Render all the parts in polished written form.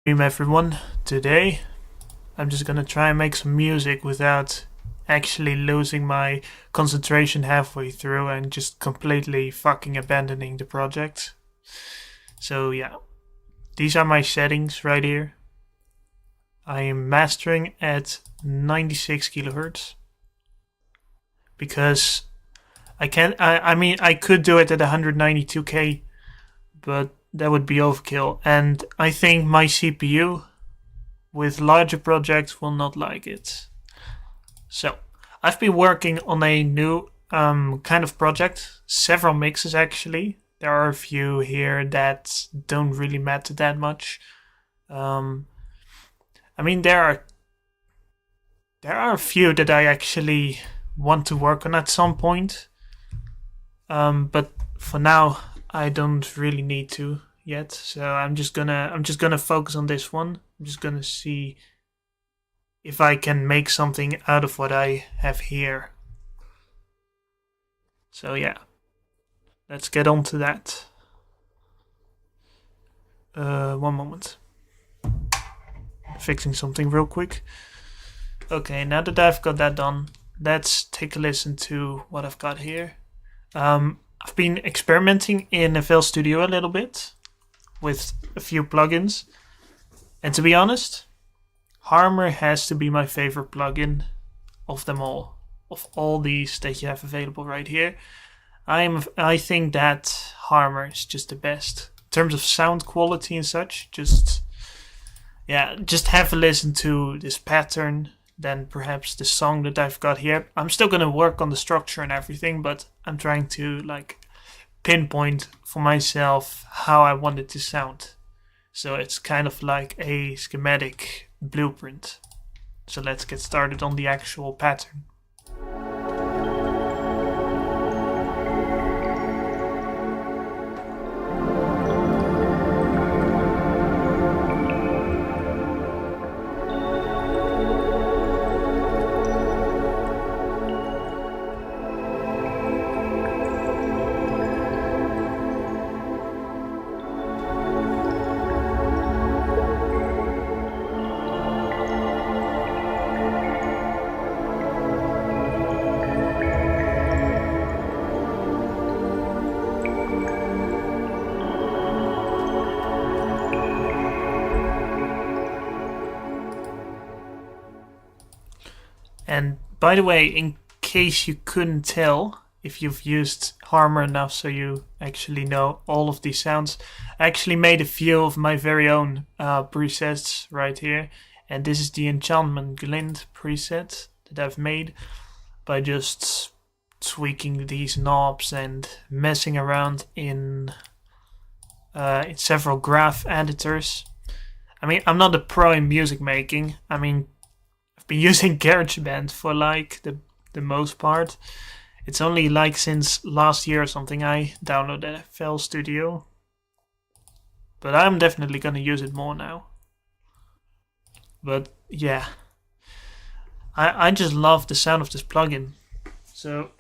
Everyone. Today I'm just gonna try and make some music without actually losing my concentration halfway through and just completely fucking abandoning the project. So yeah, these are my settings right here. I am mastering at 96 kilohertz because I can't. I mean, I could do it at 192k, but that would be overkill. And I think my CPU with larger projects will not like it. So I've been working on a new kind of project, several mixes actually. There are a few here that don't really matter that much. I mean, there are a few that I actually want to work on at some point. But for now, I don't really need to yet. So I'm just gonna focus on this one. I'm just gonna see if I can make something out of what I have here. So yeah, let's get on to that. One moment. Fixing something real quick. Okay, now that I've got that done, let's take a listen to what I've got here. I've been experimenting in FL Studio a little bit with a few plugins. And to be honest, Harmor has to be my favorite plugin of them all. Of all these that you have available right here, I think that Harmor is just the best. In terms of sound quality and such, just have a listen to this pattern, then perhaps the song that I've got here. I'm still gonna work on the structure and everything, but I'm trying to pinpoint for myself how I want it to sound. So it's kind of like a schematic blueprint. So let's get started on the actual pattern. And by the way, in case you couldn't tell, if you've used Harmor enough so you actually know all of these sounds, I actually made a few of my very own presets right here. And this is the Enchantment Glint preset that I've made by just tweaking these knobs and messing around in several graph editors. I mean, I'm not a pro in music making. I mean, I've been using GarageBand for the most part. It's only since last year or something I downloaded FL Studio. But I'm definitely gonna use it more now. But yeah, I just love the sound of this plugin. So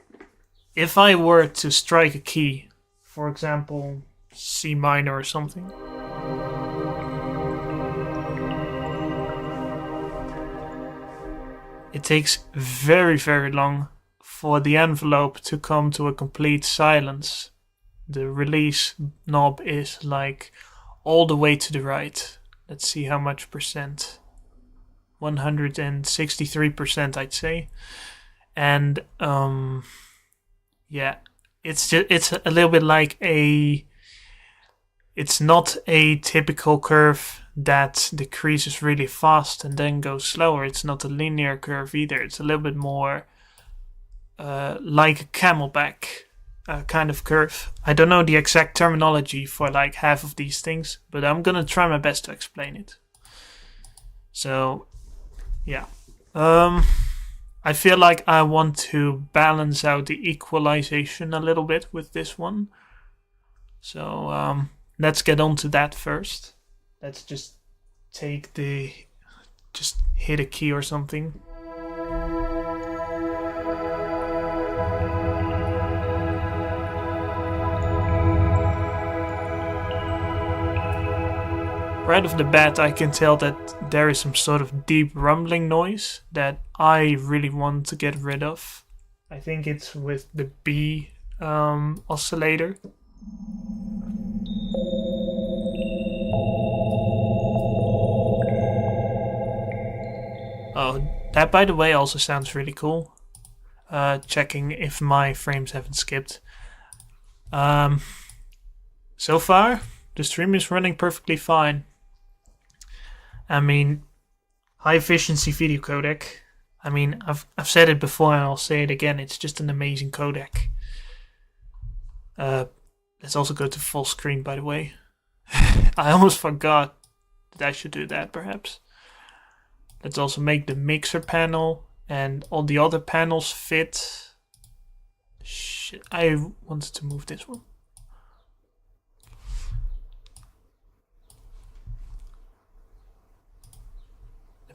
if I were to strike a key, for example C minor or something, it takes very, very long for the envelope to come to a complete silence. The release knob is all the way to the right. Let's see how much percent. 163%, I'd say. And it's a little bit it's not a typical curve that decreases really fast and then goes slower. It's not a linear curve either. It's a little bit more like a camelback kind of curve. I don't know the exact terminology for half of these things, but I'm gonna try my best to explain it. So yeah, I feel like I want to balance out the equalization a little bit with this one. So let's get on to that first. Let's just hit a key or something. Right off the bat, I can tell that there is some sort of deep rumbling noise that I really want to get rid of. I think it's with the B oscillator. Oh, that by the way also sounds really cool. Checking if my frames haven't skipped. So far, the stream is running perfectly fine. I mean, high efficiency video codec. I mean, I've said it before and I'll say it again. It's just an amazing codec. Let's also go to full screen, by the way. I almost forgot that I should do that, perhaps. Let's also make the mixer panel and all the other panels fit. Shit, I wanted to move this one.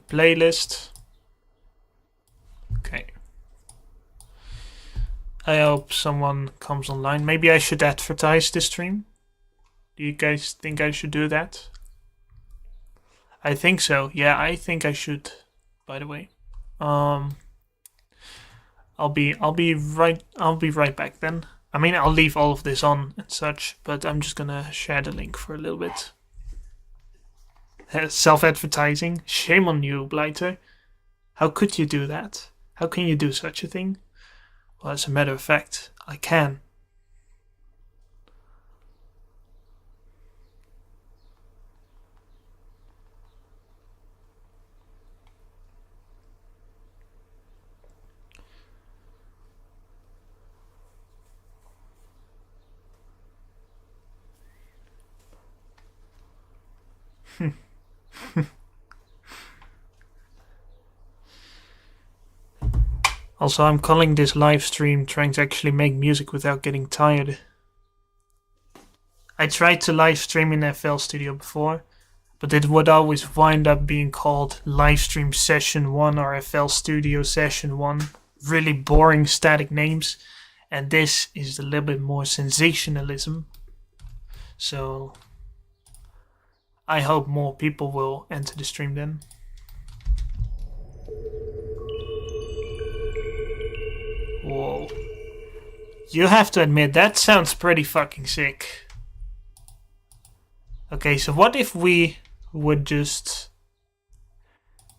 Playlist. Okay. I hope someone comes online. Maybe I should advertise this stream. Do you guys think I should do that? I think so. Yeah, I think I should. By the way, I'll be right back then. I mean, I'll leave all of this on and such, but I'm just gonna share the link for a little bit. Self-advertising? Shame on you, Blighter. How could you do that? How can you do such a thing? Well, as a matter of fact, I can. Also, I'm calling this live stream trying to actually make music without getting tired. I tried to live stream in FL Studio before, but it would always wind up being called live stream session 1 or FL Studio session 1. Really boring static names, and this is a little bit more sensationalism. So I hope more people will enter the stream then. Whoa. You have to admit, that sounds pretty fucking sick. Okay, so what if we would just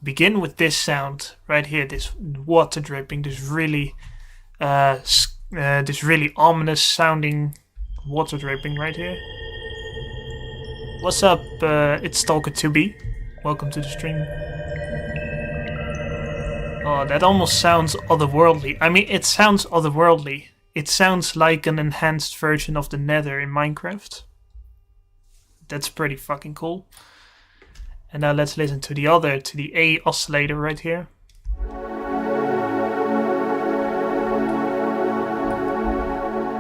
begin with this sound right here, this water dripping, this really ominous sounding water dripping right here. What's up, it's Stalker2B. Welcome to the stream. Oh, that almost sounds otherworldly. I mean, it sounds otherworldly. It sounds like an enhanced version of the Nether in Minecraft. That's pretty fucking cool. And now let's listen to the A oscillator right here.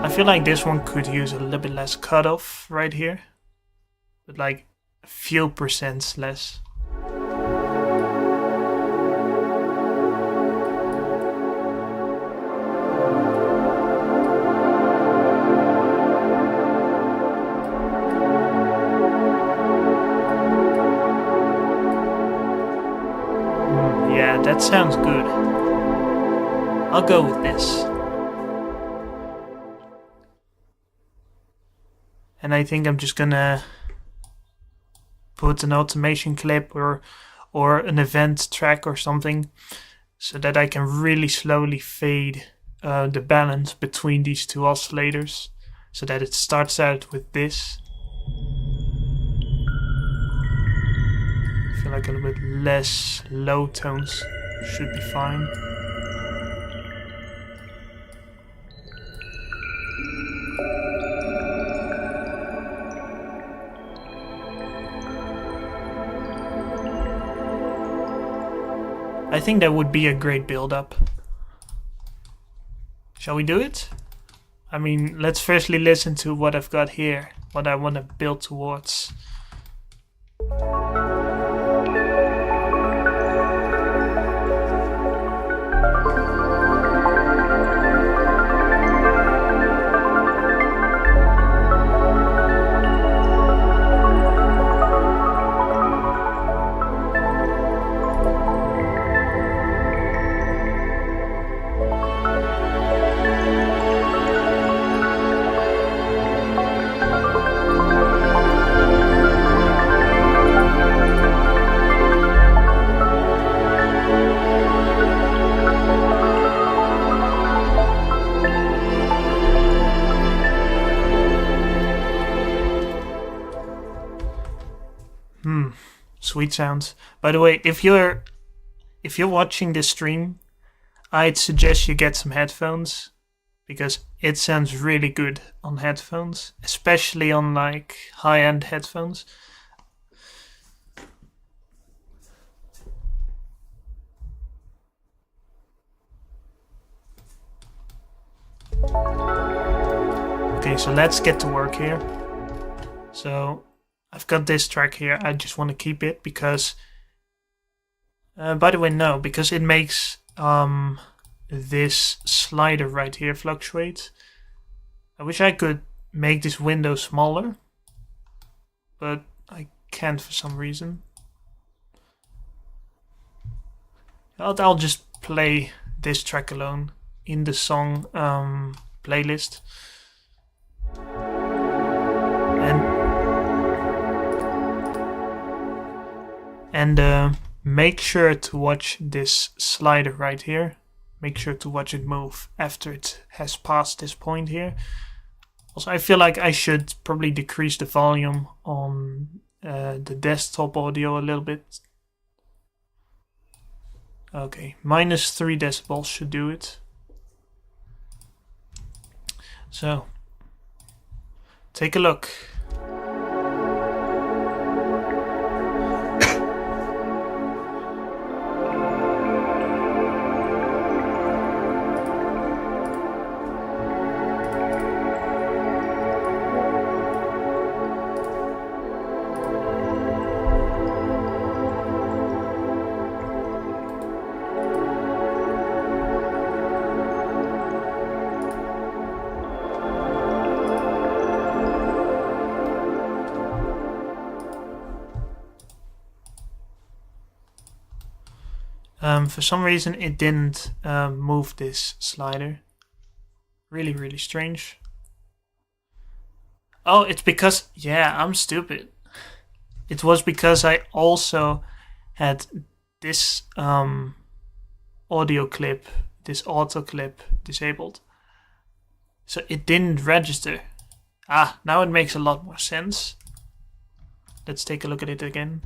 I feel like this one could use a little bit less cutoff right here. But like a few percents less. Yeah, that sounds good. I'll go with this. And I think I'm just gonna put an automation clip or an event track or something so that I can really slowly fade the balance between these two oscillators so that it starts out with this. I feel like a little bit less low tones should be fine. I think that would be a great build-up. Shall we do it? I mean, let's firstly listen to what I've got here, what I want to build towards. Sweet sounds. By the way, if you're watching this stream, I'd suggest you get some headphones because it sounds really good on headphones, especially on like high-end headphones. Okay, so let's get to work here. So I've got this track here. I just want to keep it because, by the way, no, because it makes this slider right here fluctuate. I wish I could make this window smaller, but I can't for some reason. I'll just play this track alone in the song playlist. And make sure to watch this slider right here. Make sure to watch it move after it has passed this point here. Also, I feel like I should probably decrease the volume on the desktop audio a little bit. Okay, -3 decibels should do it. So, take a look. For some reason it didn't move this slider. Really, really strange. Oh, it's because, yeah, I'm stupid. It was because I also had this audio clip, this auto clip disabled. So it didn't register. Ah, now it makes a lot more sense. Let's take a look at it again.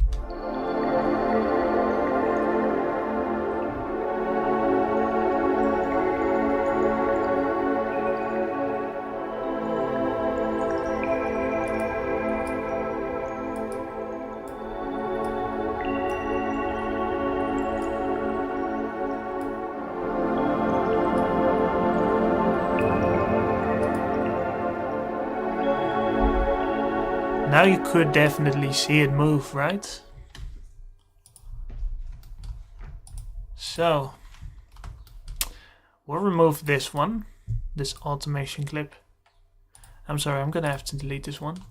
Now you could definitely see it move, right? So, we'll remove this one, this automation clip. I'm sorry, I'm gonna have to delete this one.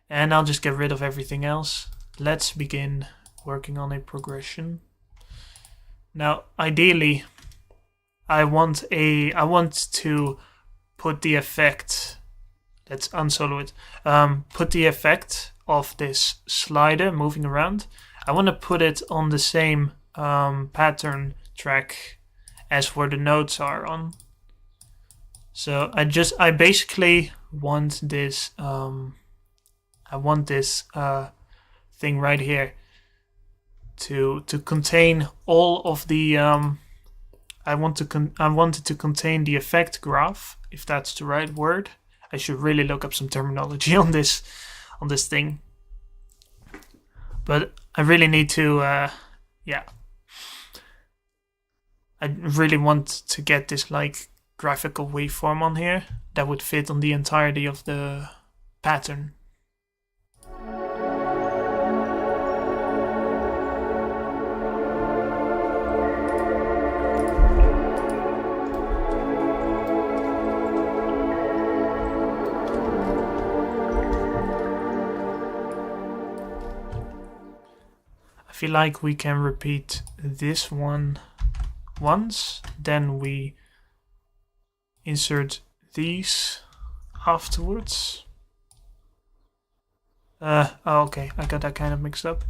And I'll just get rid of everything else. Let's begin working on a progression. Now, ideally, I want to put the effect. Let's unsolo it. Put the effect of this slider moving around. I want to put it on the same pattern track as where the notes are on. So I basically want this. I want this thing right here to contain all of the. I wanted to contain the effect graph, if that's the right word. I should really look up some terminology on this thing. But I really need to, yeah. I really want to get this like graphical waveform on here that would fit on the entirety of the pattern. I feel like we can repeat this one once, then we insert these afterwards. Oh, okay, I got that kind of mixed up.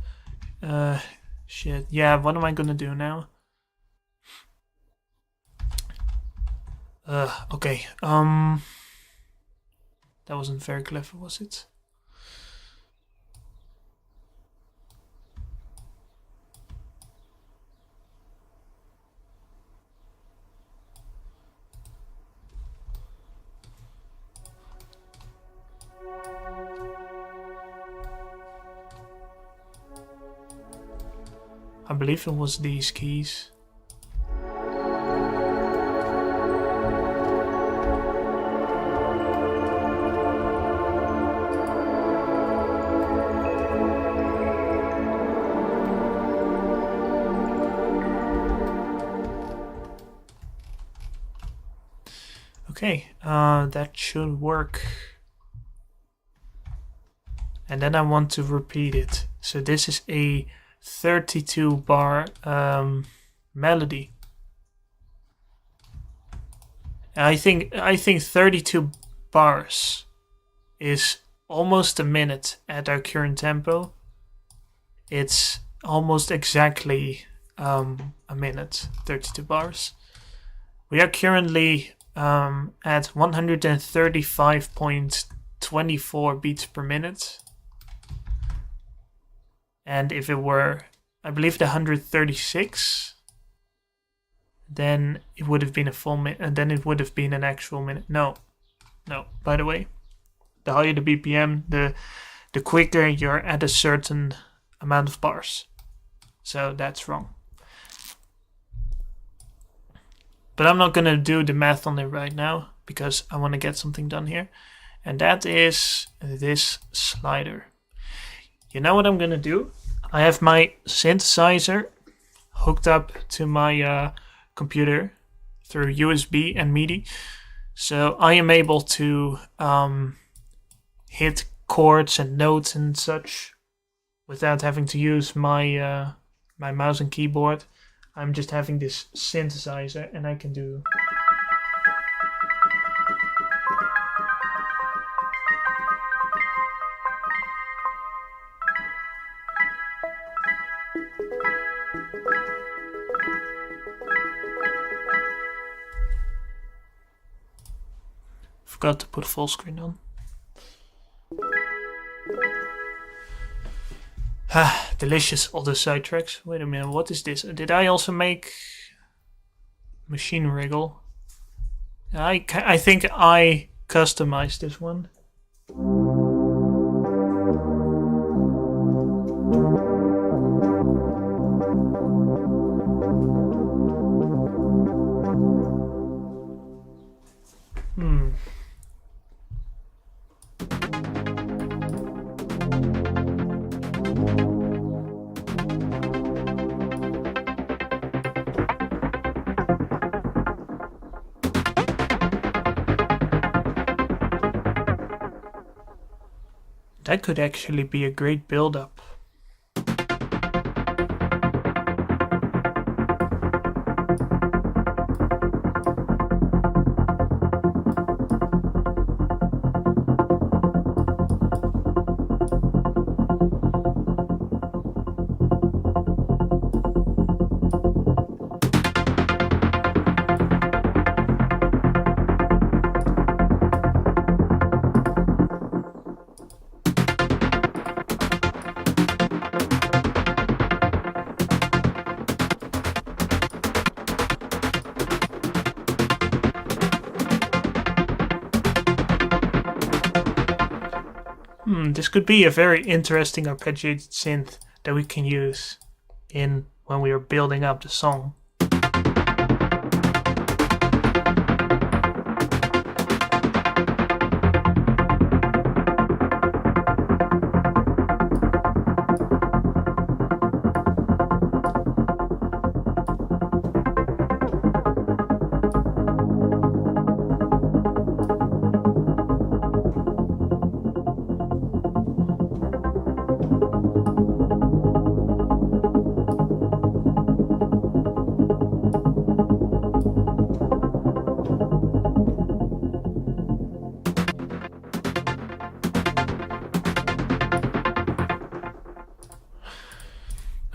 Shit. Yeah, what am I gonna do now? Okay. That wasn't very clever, was it? I believe it was these keys. Okay, that should work. And then I want to repeat it. So this is a 32 bar melody. I think 32 bars is almost a minute at our current tempo. It's almost exactly a minute, 32 bars. We are currently at 135.24 beats per minute. And if it were, I believe, the 136, then it would have been a full minute, and then it would have been an actual minute. No. By the way, the higher the BPM, the quicker you're at a certain amount of bars. So that's wrong. But I'm not gonna do the math on it right now because I want to get something done here, and that is this slider. You know what I'm gonna do? I have my synthesizer hooked up to my computer through USB and MIDI, so I am able to hit chords and notes and such without having to use my my mouse and keyboard. I'm just having this synthesizer, and I can do. Forgot to put full screen on. Delicious, all the sidetracks. Wait a minute, what is this? Did I also make Machine Wriggle? I think I customized this one. That could actually be a great build-up. This could be a very interesting arpeggiated synth that we can use in when we are building up the song.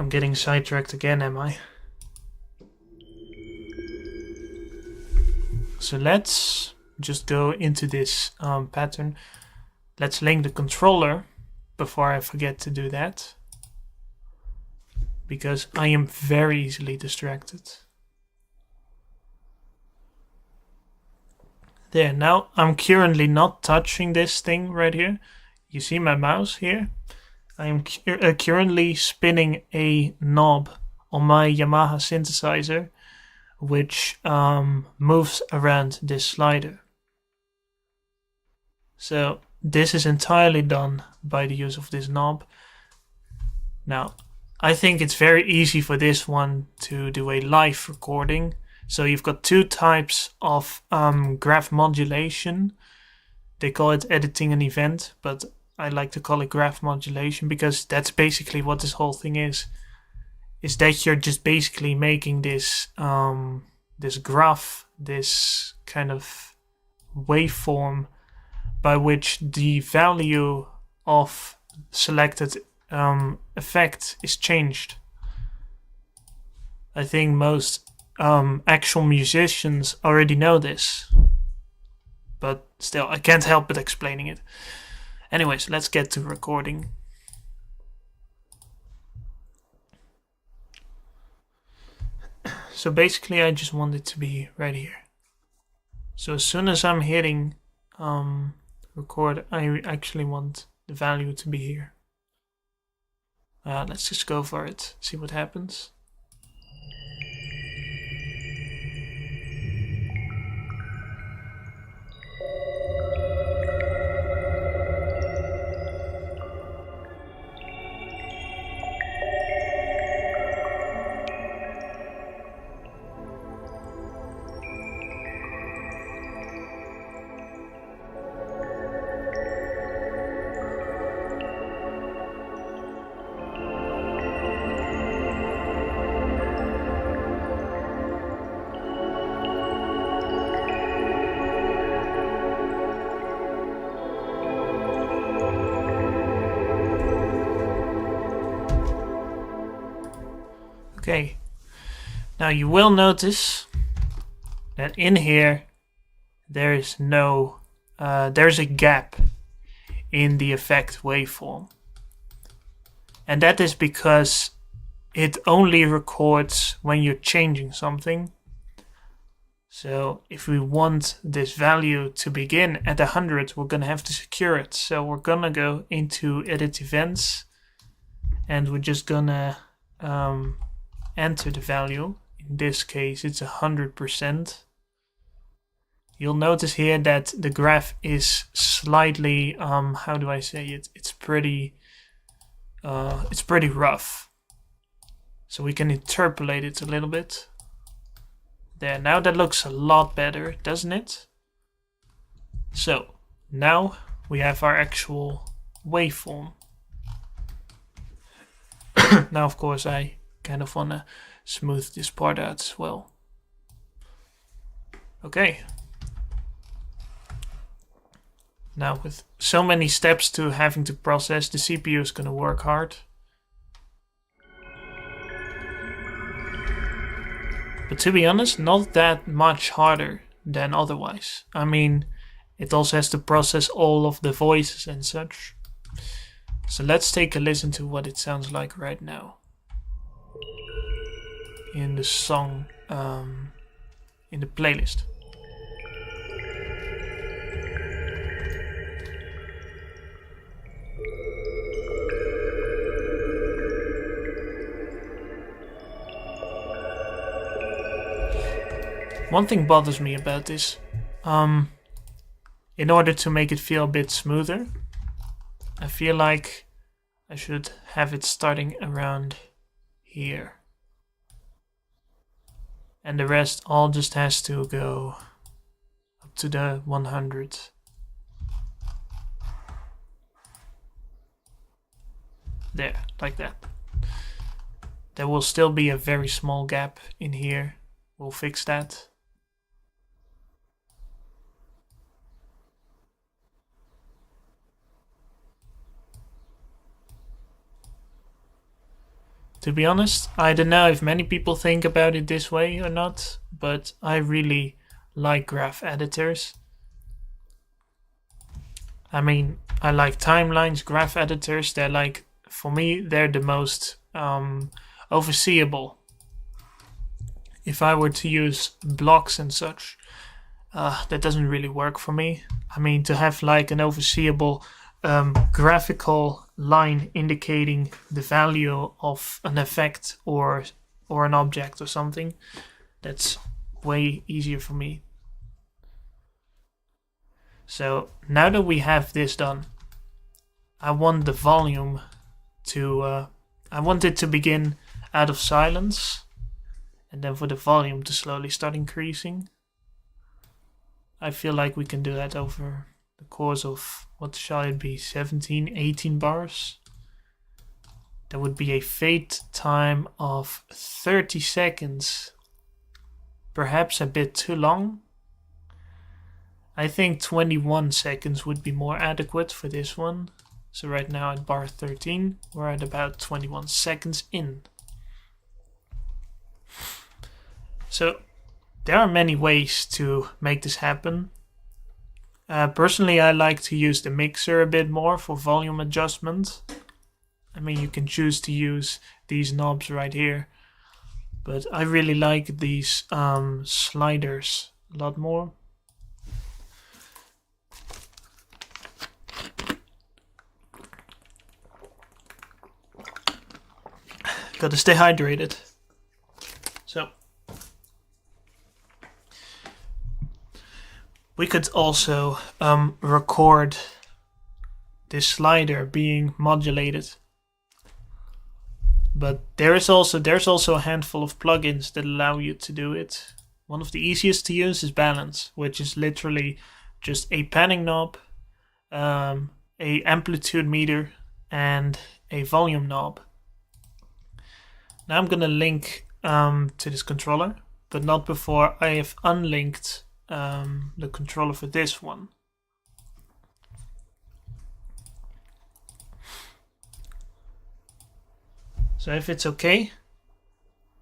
I'm getting sidetracked again, am I? So let's just go into this pattern. Let's link the controller before I forget to do that, because I am very easily distracted. There, now I'm currently not touching this thing right here. You see my mouse here? I am currently spinning a knob on my Yamaha synthesizer, which moves around this slider. So this is entirely done by the use of this knob. Now, I think it's very easy for this one to do a live recording. So you've got two types of graph modulation. They call it editing an event, but I like to call it graph modulation because that's basically what this whole thing is that you're just basically making this this graph, this kind of waveform by which the value of selected effect is changed. I think most actual musicians already know this, but still I can't help but explaining it. Anyways, let's get to recording. So basically I just want it to be right here. So as soon as I'm hitting record, I actually want the value to be here. Let's just go for it, see what happens. Okay, now you will notice that in here there is there's a gap in the effect waveform, and that is because it only records when you're changing something. So if we want this value to begin at 100, we're gonna have to secure it. So we're gonna go into edit events, and we're just gonna enter the value. In this case it's 100%. You'll notice here that the graph is slightly how do I say it, it's pretty rough, so we can interpolate it a little bit. There, now that looks a lot better, doesn't it? So now we have our actual waveform. Now of course I kind of want to smooth this part out as well. Okay. Now with so many steps to having to process, the CPU is going to work hard. But to be honest, not that much harder than otherwise. I mean, it also has to process all of the voices and such. So let's take a listen to what it sounds like right now in the song, in the playlist. One thing bothers me about this, in order to make it feel a bit smoother, I feel like I should have it starting around here. And the rest all just has to go up to the 100. There, like that. There will still be a very small gap in here. We'll fix that. To be honest, I don't know if many people think about it this way or not, but I really like graph editors. I mean, I like timelines, graph editors. They're like, for me, they're the most overseeable. If I were to use blocks and such, that doesn't really work for me. I mean, to have like an overseeable graphical line indicating the value of an effect or or an object or something. That's way easier for me. So now that we have this done, I want the volume to, I want it to begin out of silence, and then for the volume to slowly start increasing. I feel like we can do that over the course of, what shall it be, 17, 18 bars. That would be a fade time of 30 seconds. Perhaps a bit too long. I think 21 seconds would be more adequate for this one. So right now at bar 13, we're at about 21 seconds in. So there are many ways to make this happen. Personally, I like to use the mixer a bit more for volume adjustment. I mean, you can choose to use these knobs right here, but I really like these sliders a lot more. Gotta stay hydrated. So we could also record this slider being modulated. But there's also a handful of plugins that allow you to do it. One of the easiest to use is Balance, which is literally just a panning knob, a amplitude meter, and a volume knob. Now I'm gonna link to this controller, but not before I have unlinked the controller for this one. So if it's okay,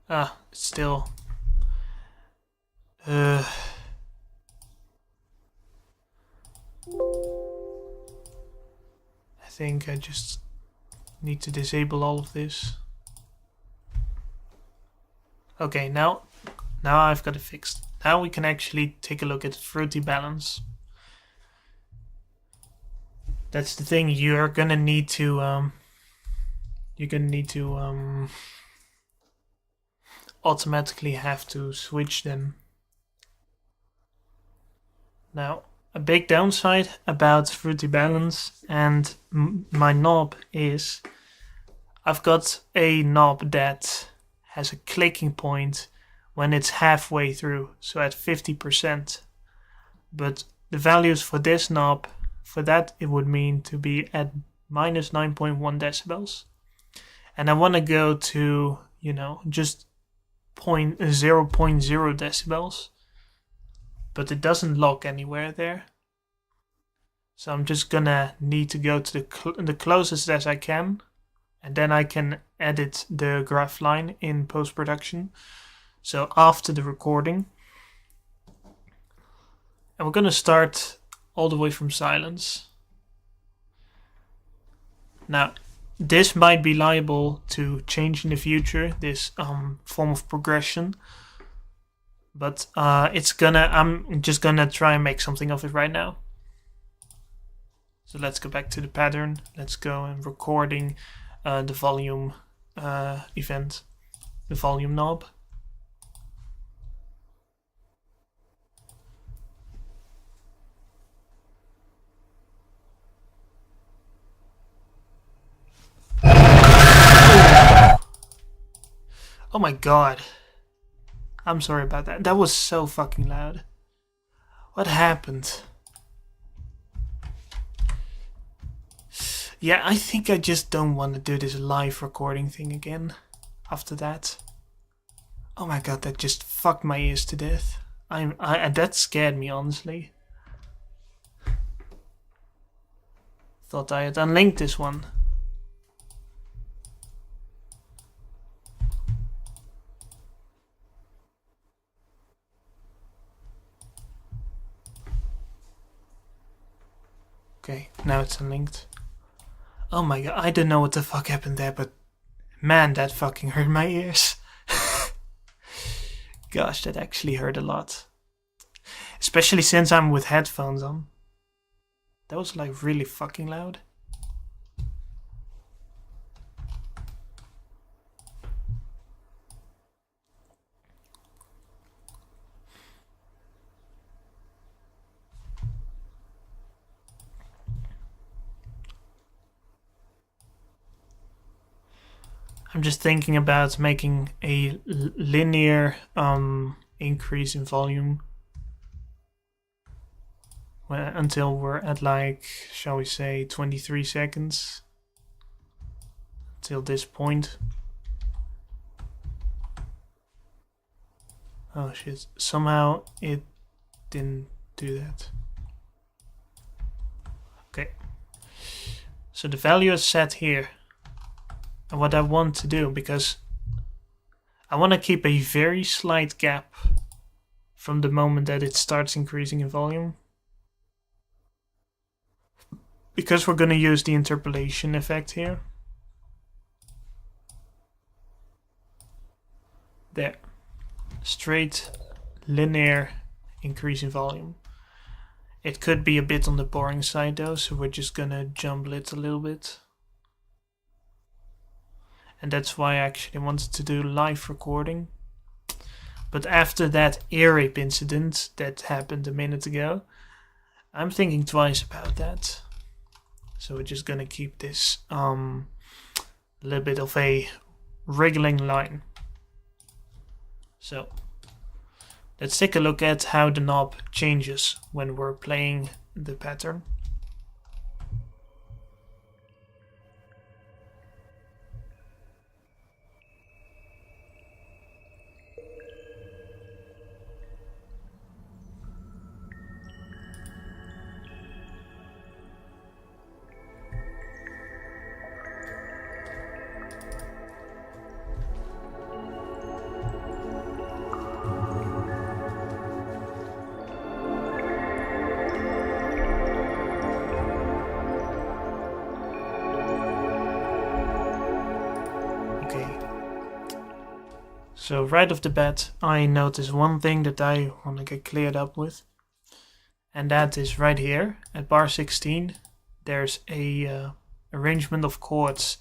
it's still I think I just need to disable all of this. Okay, now I've got it fixed. Now we can actually take a look at Fruity Balance. That's the thing, you're gonna need to automatically have to switch them. Now, a big downside about Fruity Balance and my knob is I've got a knob that has a clicking point when it's halfway through, so at 50%. But the values for this knob, for that it would mean to be at minus 9.1 decibels. And I want to go to, just 0.0 decibels. But it doesn't lock anywhere there. So I'm just gonna need to go to the closest as I can. And then I can edit the graph line in post-production. So after the recording. And we're gonna start all the way from silence. Now, this might be liable to change in the future, this form of progression. But I'm just gonna try and make something of it right now. So let's go back to the pattern. Let's go and recording the volume event, the volume knob. Oh my god. I'm sorry about that. That was so fucking loud. What happened? Yeah, I think I just don't want to do this live recording thing again after that. Oh my god, that just fucked my ears to death. That scared me, honestly. Thought I had unlinked this one. Okay, now it's unlinked. Oh my god, I don't know what the fuck happened there, but man, that fucking hurt my ears. Gosh, that actually hurt a lot. Especially since I'm with headphones on. That was like really fucking loud. I'm just thinking about making a linear increase in volume until we're at, like, shall we say, 23 seconds till this point. Oh shit, somehow it didn't do that. Okay, so the value is set here. And what I want to do, because I want to keep a very slight gap from the moment that it starts increasing in volume, because we're going to use the interpolation effect here. There. Straight linear increase in volume. It could be a bit on the boring side though, so we're just gonna jumble it a little bit. And that's why I actually wanted to do live recording. But after that ear rape incident that happened a minute ago, I'm thinking twice about that. So we're just gonna keep this a little bit of a wriggling line. So let's take a look at how the knob changes when we're playing the pattern. So right off the bat, I notice one thing that I want to get cleared up with. And that is right here at bar 16. There's a arrangement of chords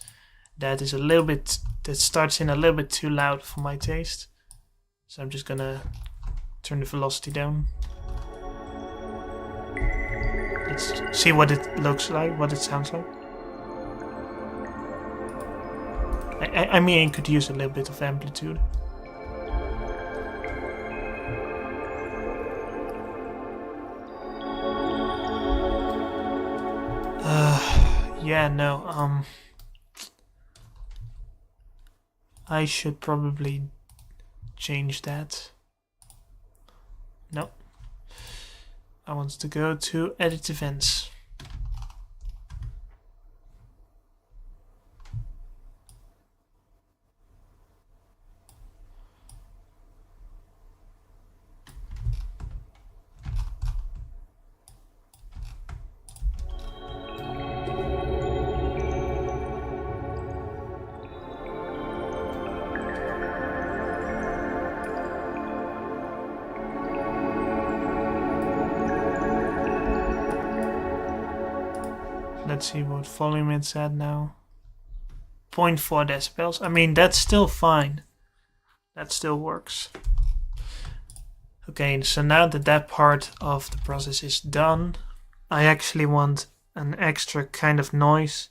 that is a little bit, that starts in a little bit too loud for my taste. So I'm just gonna turn the velocity down. Let's see what it looks like, what it sounds like. I mean, I could use a little bit of amplitude. Yeah, no, I should probably change that. No. I want to go to edit events. Let's see what volume it's at now. 0.4 decibels. I mean, that's still fine. That still works. Okay, so now that that part of the process is done, I actually want an extra kind of noise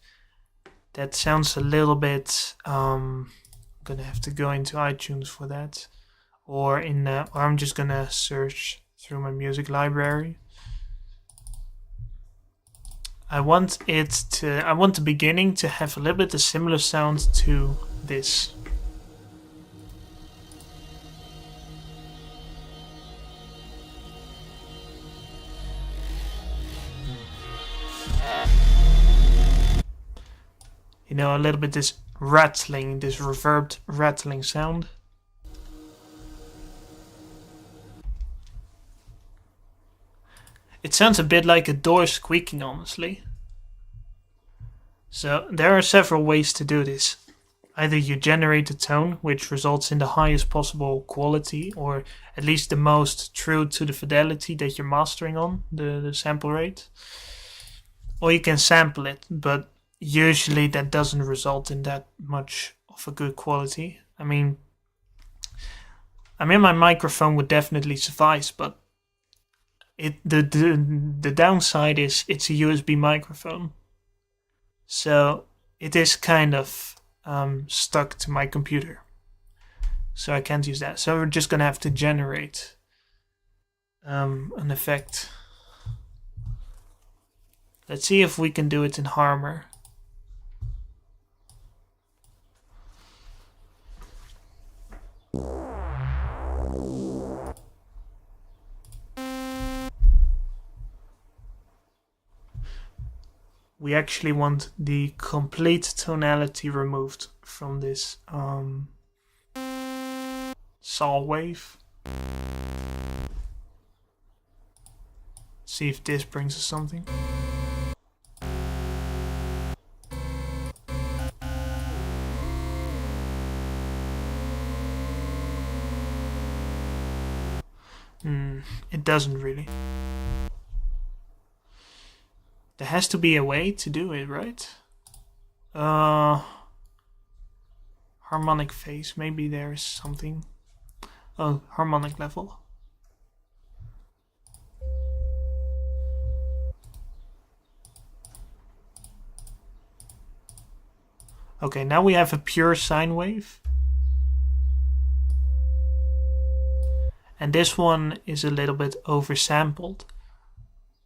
that sounds a little bit... I'm gonna have to go into iTunes for that. Or I'm just gonna search through my music library. I want the beginning to have a little bit of similar sound to this. You know, a little bit this rattling, this reverbed rattling sound. It sounds a bit like a door squeaking, honestly. So there are several ways to do this. Either you generate a tone which results in the highest possible quality, or at least the most true to the fidelity that you're mastering on, the sample rate. Or you can sample it, but usually that doesn't result in that much of a good quality. I mean my microphone would definitely suffice, but the downside is it's a USB microphone. So it is kind of stuck to my computer. So I can't use that. So we're just gonna have to generate an effect. Let's see if we can do it in Harmor. We actually want the complete tonality removed from this saw wave. See if this brings us something. It doesn't really. There has to be a way to do it, right? Harmonic phase, maybe there is something. Oh, harmonic level. Okay, now we have a pure sine wave. And this one is a little bit oversampled.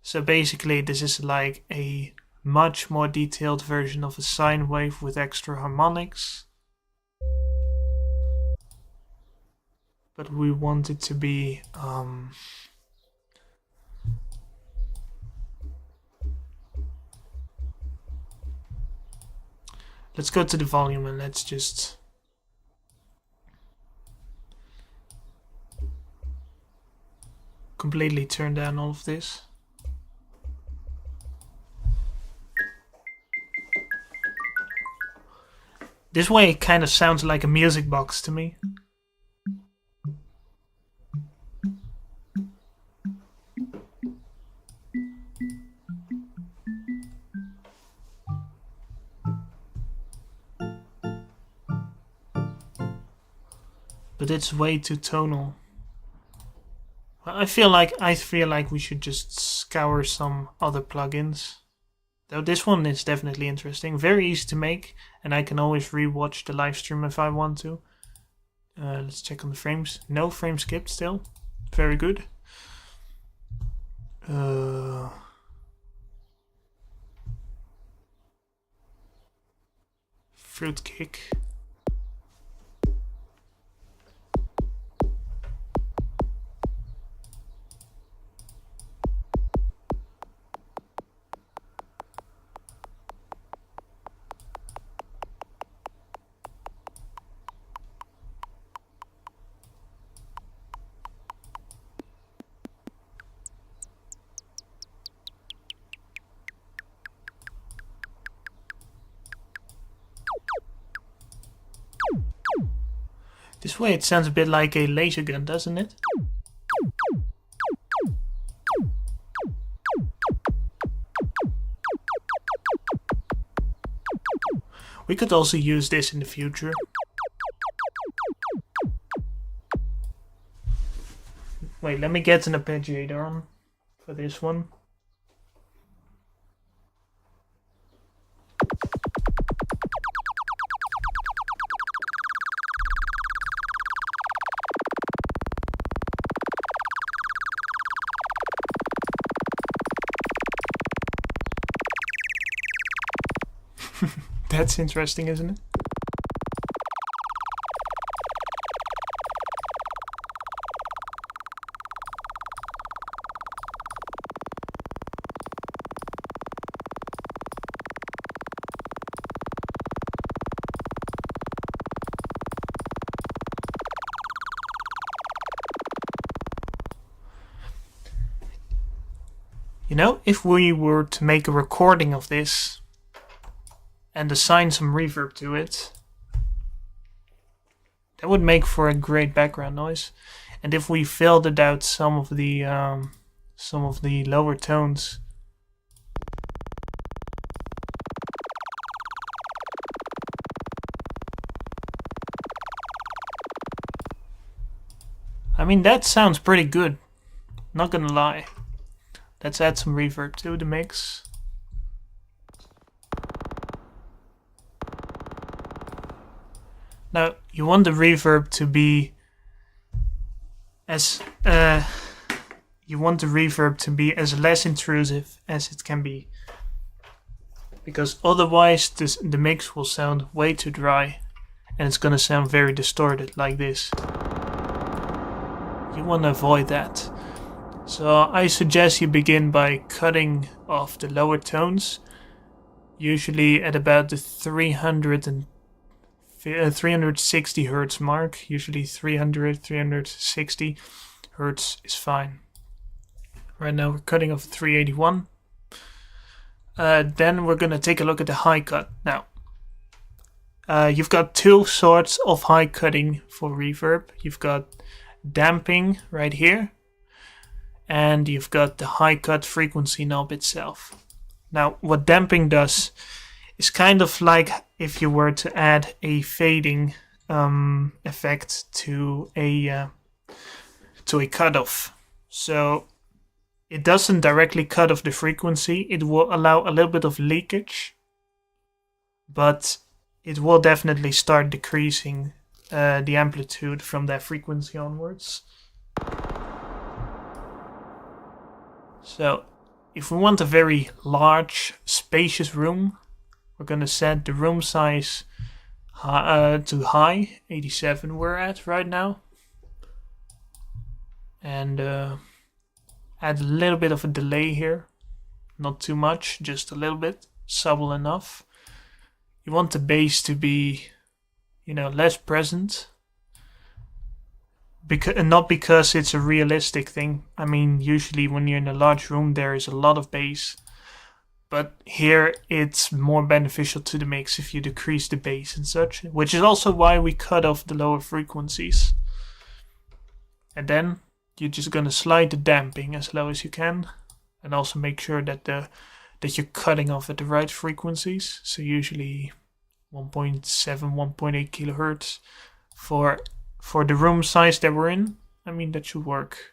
So basically this is like a much more detailed version of a sine wave with extra harmonics. But we want it to be let's go to the volume and let's just completely turn down all of this. This way it kind of sounds like a music box to me. But it's way too tonal. I feel like we should just scour some other plugins. Though this one is definitely interesting, very easy to make, and I can always rewatch the live stream if I want to. Let's check on the frames. No frame skipped still. Very good. Fruitcake. This way it sounds a bit like a laser gun, doesn't it? We could also use this in the future. Wait, let me get an arpeggiator on for this one. That's interesting, isn't it? You know, if we were to make a recording of this and assign some reverb to it, that would make for a great background noise. And if we filtered out some of the lower tones, I mean, that sounds pretty good, not gonna lie. Let's add some reverb to the mix. Now you want the reverb to be as less intrusive as it can be, because otherwise the mix will sound way too dry and it's gonna sound very distorted like this. You want to avoid that. So I suggest you begin by cutting off the lower tones, usually at about the 360 hertz mark. Usually 360 hertz is fine. Right now we're cutting off 381. Then we're going to take a look at the high cut. Now, you've got two sorts of high cutting for reverb. You've got damping right here, and you've got the high cut frequency knob itself. Now, what damping does is kind of like if you were to add a fading effect to a cutoff. So it doesn't directly cut off the frequency. It will allow a little bit of leakage, but it will definitely start decreasing the amplitude from that frequency onwards. So if we want a very large, spacious room, we're going to set the room size to high, 87 we're at right now. And add a little bit of a delay here. Not too much, just a little bit, subtle enough. You want the bass to be, less present. Not because it's a realistic thing. I mean, usually when you're in a large room, there is a lot of bass. But here it's more beneficial to the mix if you decrease the bass and such, which is also why we cut off the lower frequencies. And then you're just gonna slide the damping as low as you can, and also make sure that you're cutting off at the right frequencies. So usually 1.7, 1.8 kilohertz for the room size that we're in. I mean, that should work.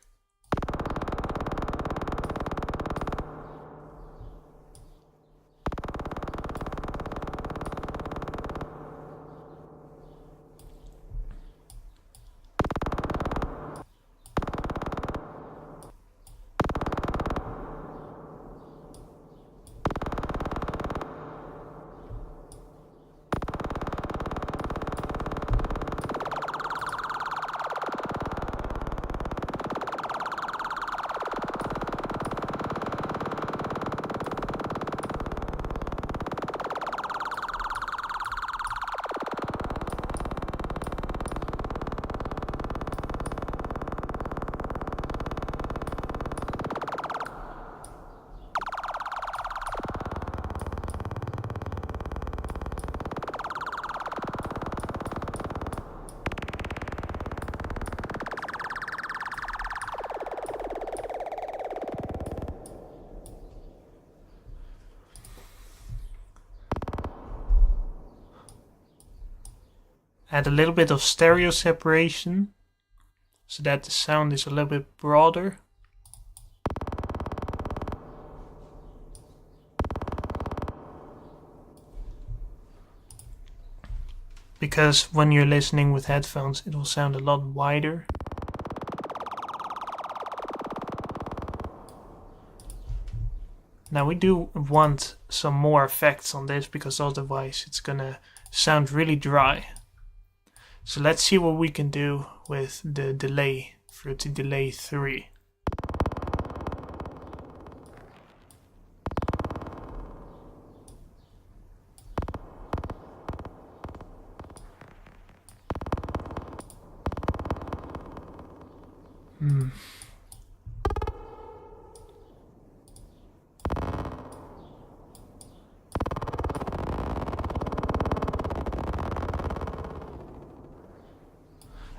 Add a little bit of stereo separation so that the sound is a little bit broader. Because when you're listening with headphones, it will sound a lot wider. Now we do want some more effects on this, because otherwise it's gonna sound really dry. So let's see what we can do with the delay, Fruity Delay 3.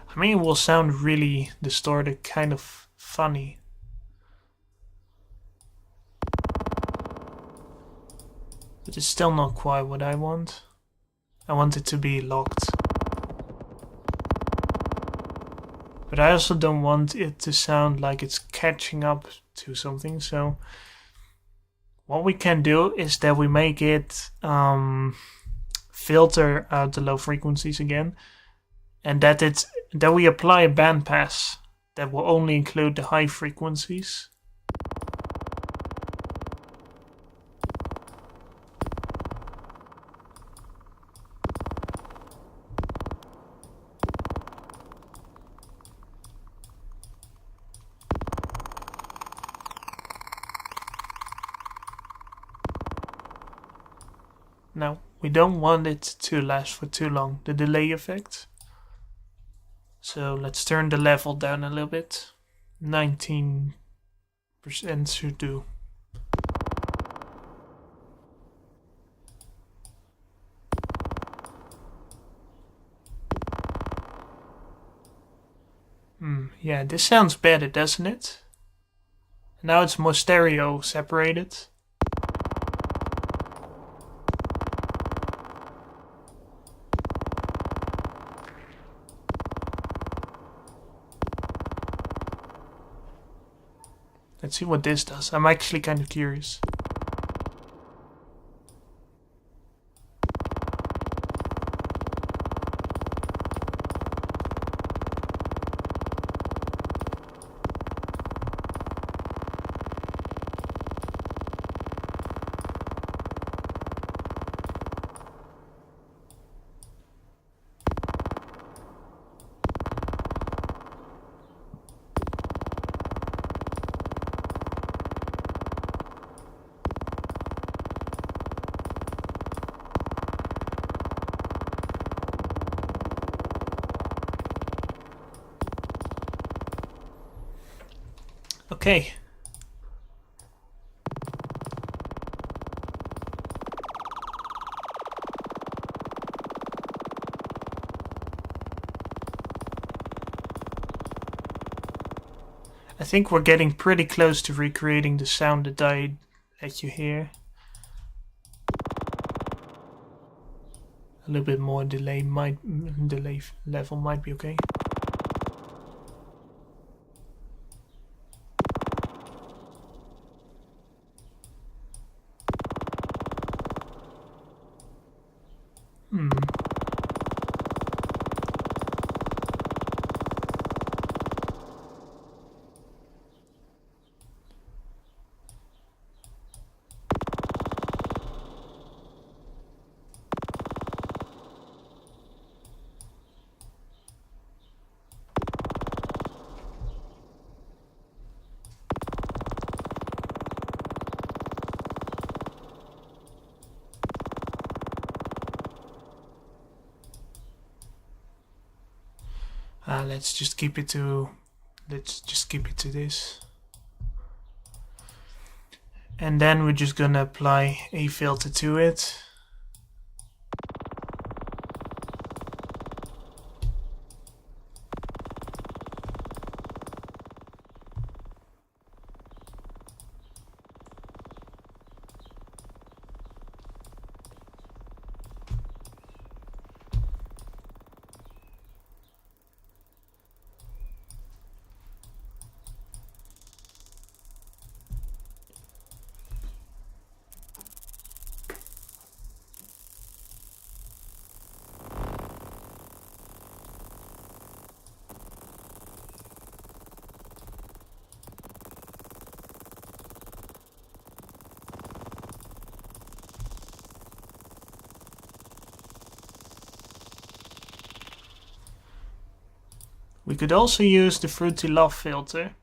I mean, it will sound really distorted, kind of funny. But it's still not quite what I want. I want it to be locked. But I also don't want it to sound like it's catching up to something. So what we can do is that we make it filter out the low frequencies again. and that we apply a bandpass that will only include the high frequencies. Now, we don't want it to last for too long, the delay effect. So let's turn the level down a little bit. 19% should do. Yeah, this sounds better, doesn't it? Now it's more stereo separated. Let's see what this does. I'm actually kind of curious. Okay. I think we're getting pretty close to recreating the sound that I let you hear. A little bit more delay level might be okay. Let's just keep it to this. And then we're just gonna apply a filter to it. We could also use the Fruity Love filter,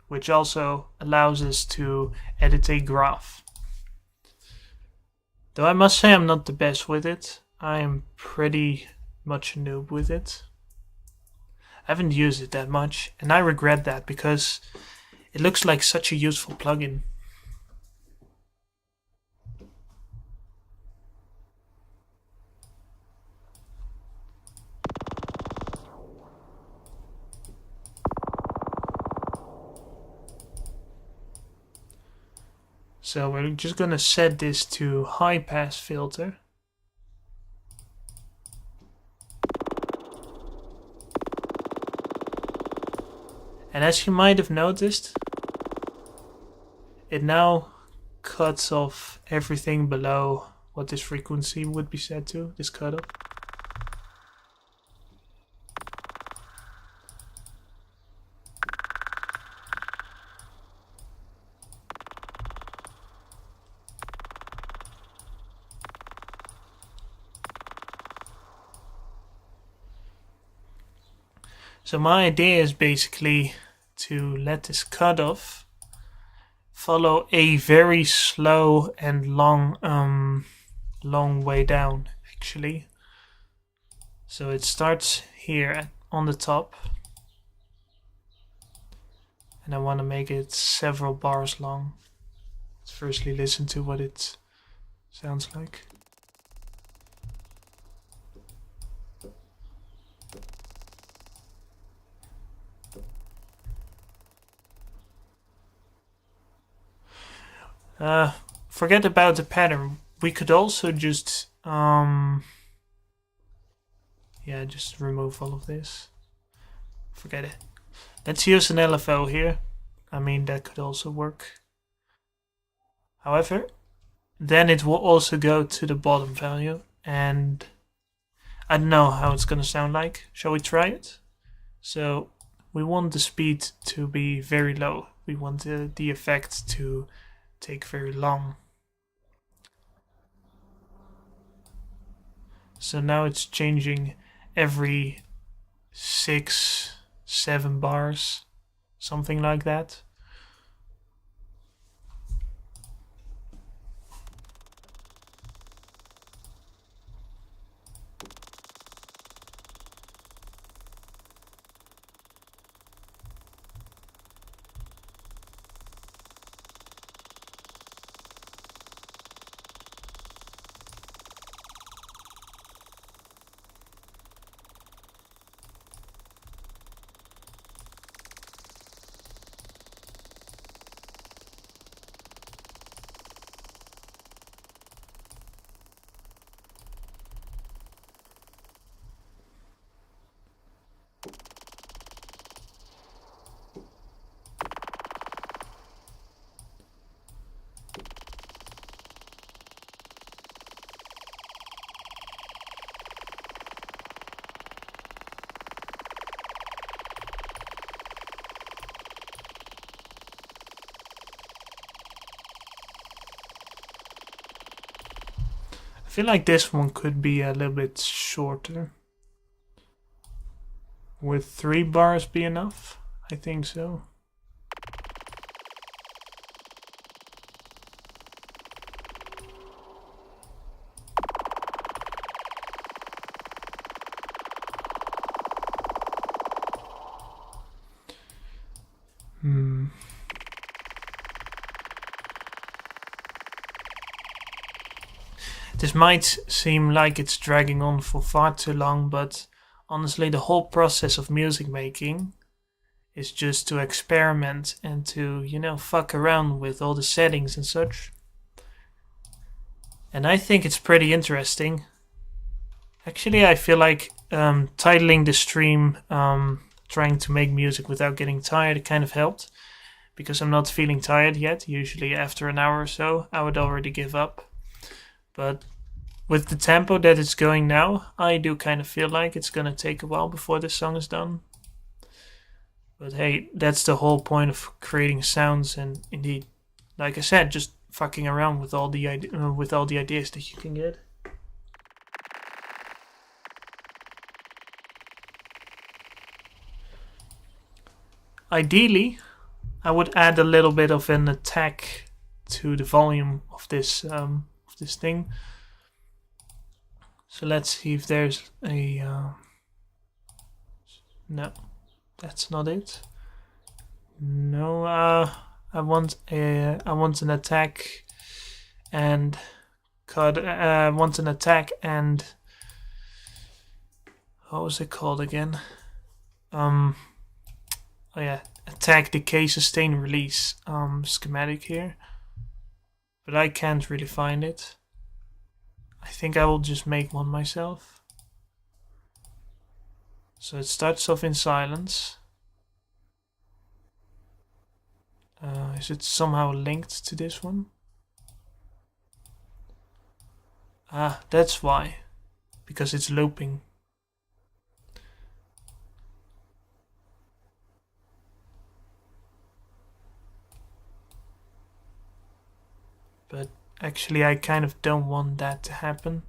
which also allows us to edit a graph. Though I must say I'm not the best with it. I am pretty much a noob with it. I haven't used it that much, and I regret that because it looks like such a useful plugin. So we're just gonna set this to high pass filter. And as you might have noticed, it now cuts off everything below what this frequency would be set to, this cutoff. So my idea is basically to let this cutoff follow a very slow and long way down, actually. So it starts here on the top, and I want to make it several bars long. Let's firstly listen to what it sounds like. Forget about the pattern. We could also just just remove all of this. Forget it. Let's use an LFO here. I mean, that could also work. However, then it will also go to the bottom value, and I don't know how it's gonna sound like. Shall we try it? So we want the speed to be very low. We want the effect to take very long. So now it's changing every 6-7 bars, something like that. I feel like this one could be a little bit shorter. Would 3 bars be enough? I think so. This might seem like it's dragging on for far too long, but honestly, the whole process of music making is just to experiment and to, fuck around with all the settings and such. And I think it's pretty interesting. Actually, I feel like titling the stream trying to make music without getting tired kind of helped, because I'm not feeling tired yet. Usually after an hour or so, I would already give up. But with the tempo that it's going now, I do kind of feel like it's gonna take a while before this song is done. But hey, that's the whole point of creating sounds, and indeed, like I said, just fucking around with all the ideas that you can get. Ideally, I would add a little bit of an attack to the volume of this thing. So let's see if there's a no, that's not it. No, I want an attack and want an attack and what was it called again? Oh yeah, attack, decay, sustain, release schematic here, but I can't really find it. I think I will just make one myself. So it starts off in silence. Is it somehow linked to this one? Ah, that's why. Because it's looping. But actually I kind of don't want that to happen.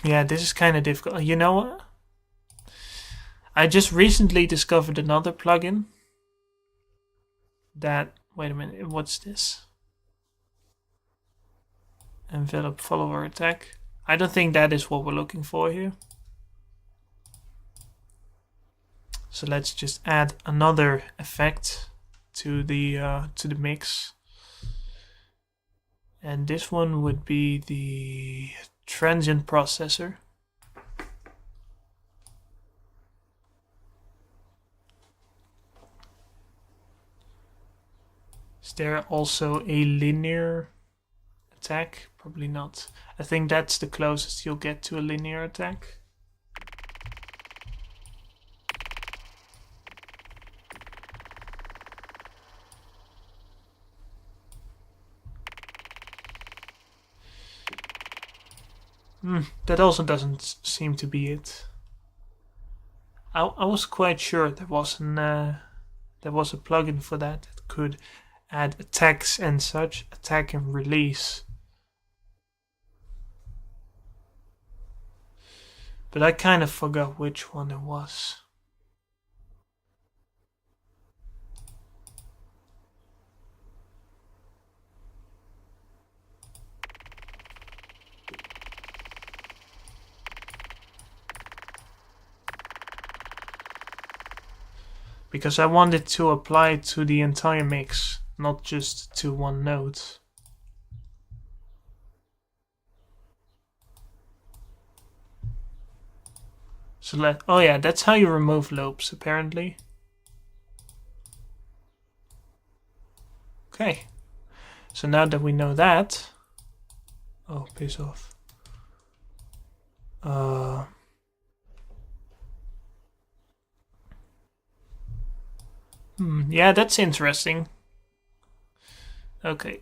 Yeah, this is kind of difficult. You know what? I just recently discovered another plugin that... Wait a minute, what's this? Envelop follower attack. I don't think that is what we're looking for here. So let's just add another effect to the mix. And this one would be the transient processor. Is there also a linear attack? Probably not. I think that's the closest you'll get to a linear attack. That also doesn't seem to be it. I was quite sure there was a plugin for that could add attacks and such, attack and release. But I kind of forgot which one it was. Because I wanted to apply it to the entire mix, not just to one note. So oh yeah, that's how you remove loops, apparently. Okay, so now that we know that... Oh, piss off. Yeah, that's interesting. Okay.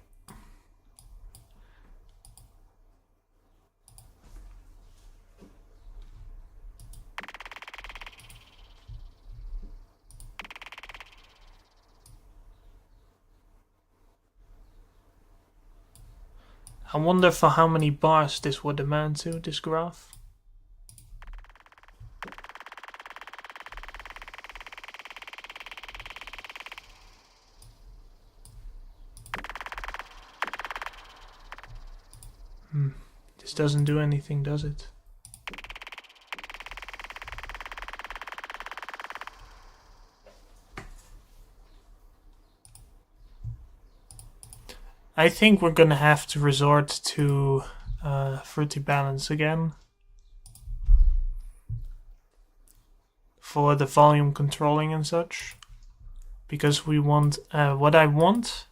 I wonder for how many bars this would amount to, this graph. This doesn't do anything, does it? I think we're gonna have to resort to Fruity Balance again for the volume controlling and such, because we want what I want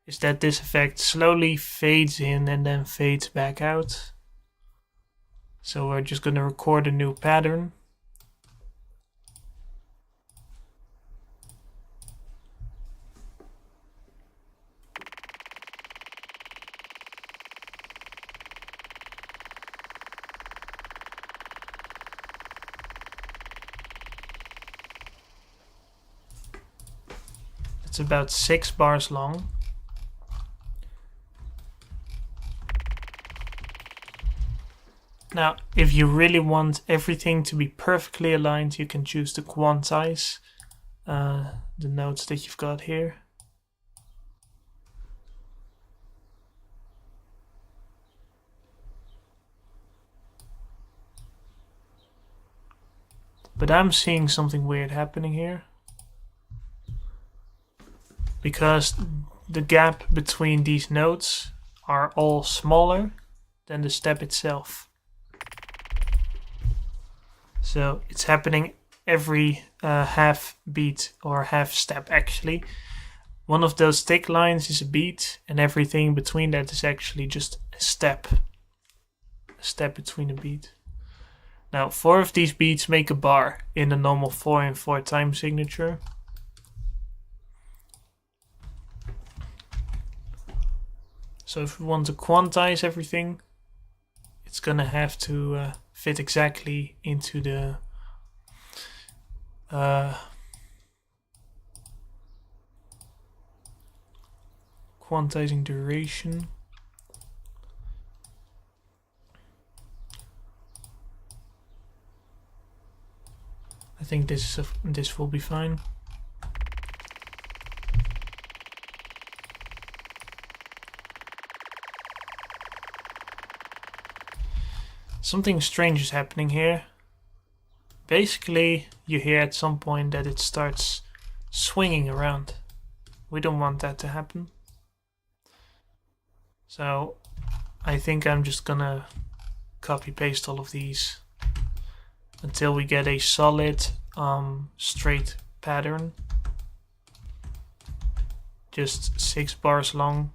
is that this effect slowly fades in and then fades back out. So we're just gonna record a new pattern. It's about 6 bars long. Now, if you really want everything to be perfectly aligned, you can choose to quantize the notes that you've got here. But I'm seeing something weird happening here, because the gap between these notes are all smaller than the step itself. So it's happening every half beat or half step actually. One of those thick lines is a beat, and everything between that is actually just a step. A step between a beat. Now 4 of these beats make a bar in a normal 4/4 time signature. So if we want to quantize everything, it's gonna have to fit exactly into the quantizing duration. I think this will be fine. Something strange is happening here. Basically, you hear at some point that it starts swinging around. We don't want that to happen. So I think I'm just gonna copy paste all of these until we get a solid straight pattern. Just 6 bars long.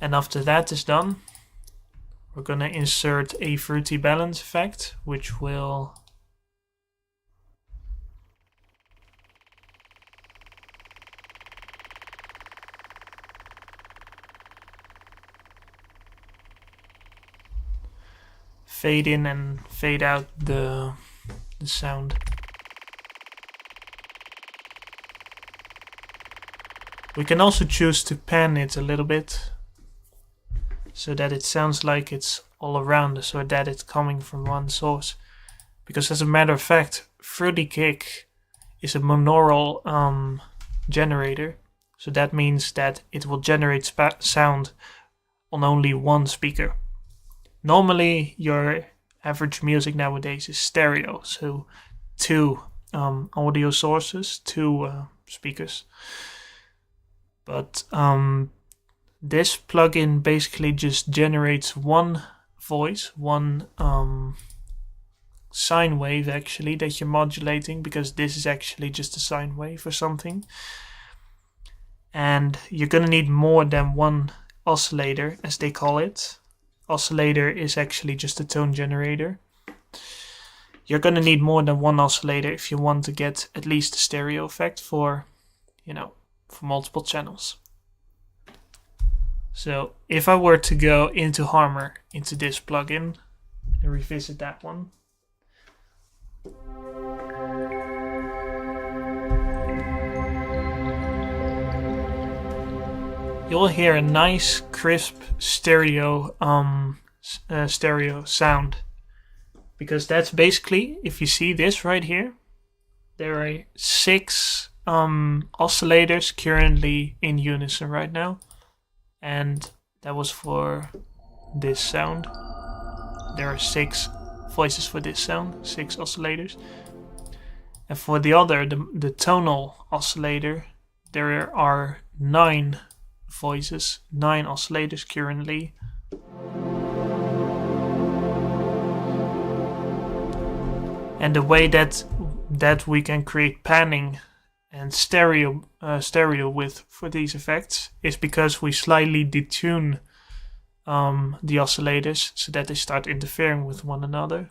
And after that is done, we're gonna insert a fruity balance effect, which will fade in and fade out the sound. We can also choose to pan it a little bit so that it sounds like it's all around us or that it's coming from one source. Because as a matter of fact, Fruity Kick is a monaural generator. So that means that it will generate sound on only one speaker. Normally, your average music nowadays is stereo, so 2 audio sources, 2 speakers. But this plugin basically just generates one voice, one sine wave actually that you're modulating, because this is actually just a sine wave or something. And you're gonna need more than one oscillator, as they call it. Oscillator is actually just a tone generator. You're gonna need more than one oscillator if you want to get at least a stereo effect for, for multiple channels. So if I were to go into Harmor, into this plugin, and revisit that one, you'll hear a nice, crisp stereo sound. Because that's basically, if you see this right here, there are 6 oscillators currently in unison right now. And that was for this sound. There are 6 voices for this sound, 6 oscillators. And for the other, the tonal oscillator, there are 9 voices, 9 oscillators currently. And the way that we can create panning and stereo width for these effects is because we slightly detune the oscillators so that they start interfering with one another.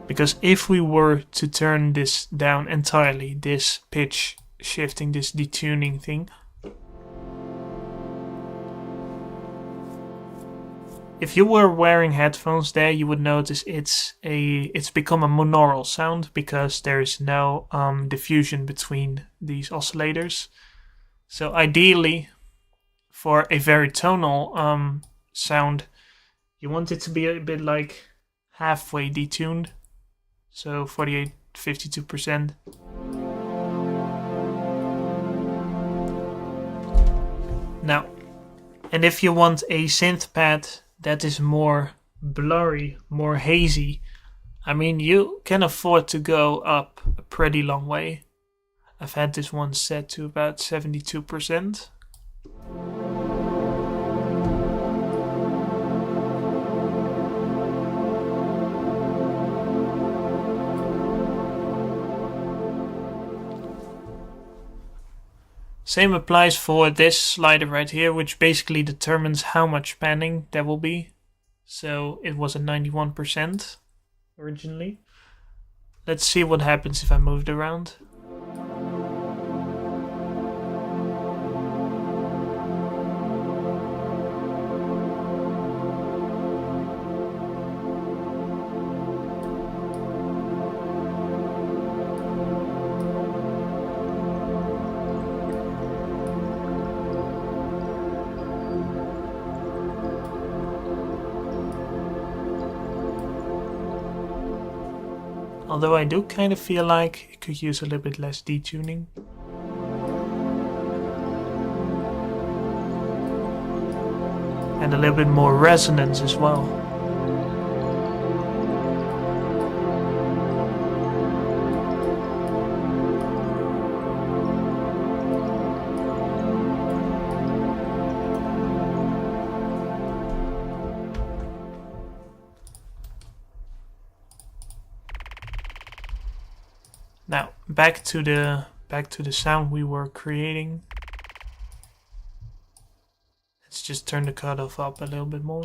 Because if we were to turn this down entirely, this pitch shifting, this detuning thing, if you were wearing headphones there, you would notice it's become a monaural sound because there is no diffusion between these oscillators. So ideally, for a very tonal sound, you want it to be a bit like halfway detuned. So 48-52%. Now, and if you want a synth pad that is more blurry, more hazy, I mean, you can afford to go up a pretty long way. I've had this one set to about 72%. Same applies for this slider right here, which basically determines how much panning there will be. So it was at 91% originally. Let's see what happens if I move it around. Although I do kind of feel like it could use a little bit less detuning. And a little bit more resonance as well. Now back to the sound we were creating. Let's just turn the cutoff up a little bit more.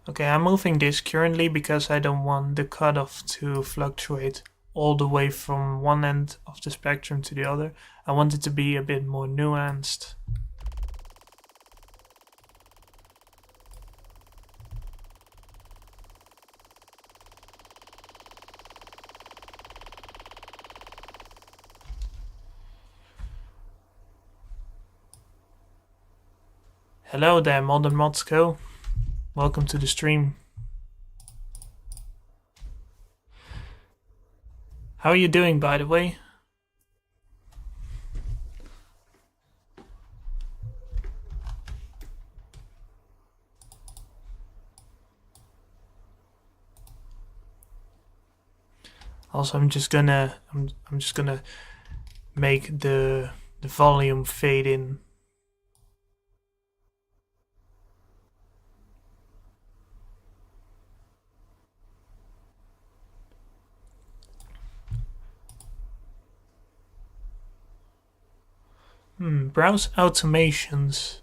Okay, I'm moving this currently because I don't want the cutoff to fluctuate all the way from one end of the spectrum to the other. I want it to be a bit more nuanced. Hello there, Modern Modsco. Welcome to the stream. How are you doing, by the way? Also, I'm just gonna make the volume fade in. Browse automations.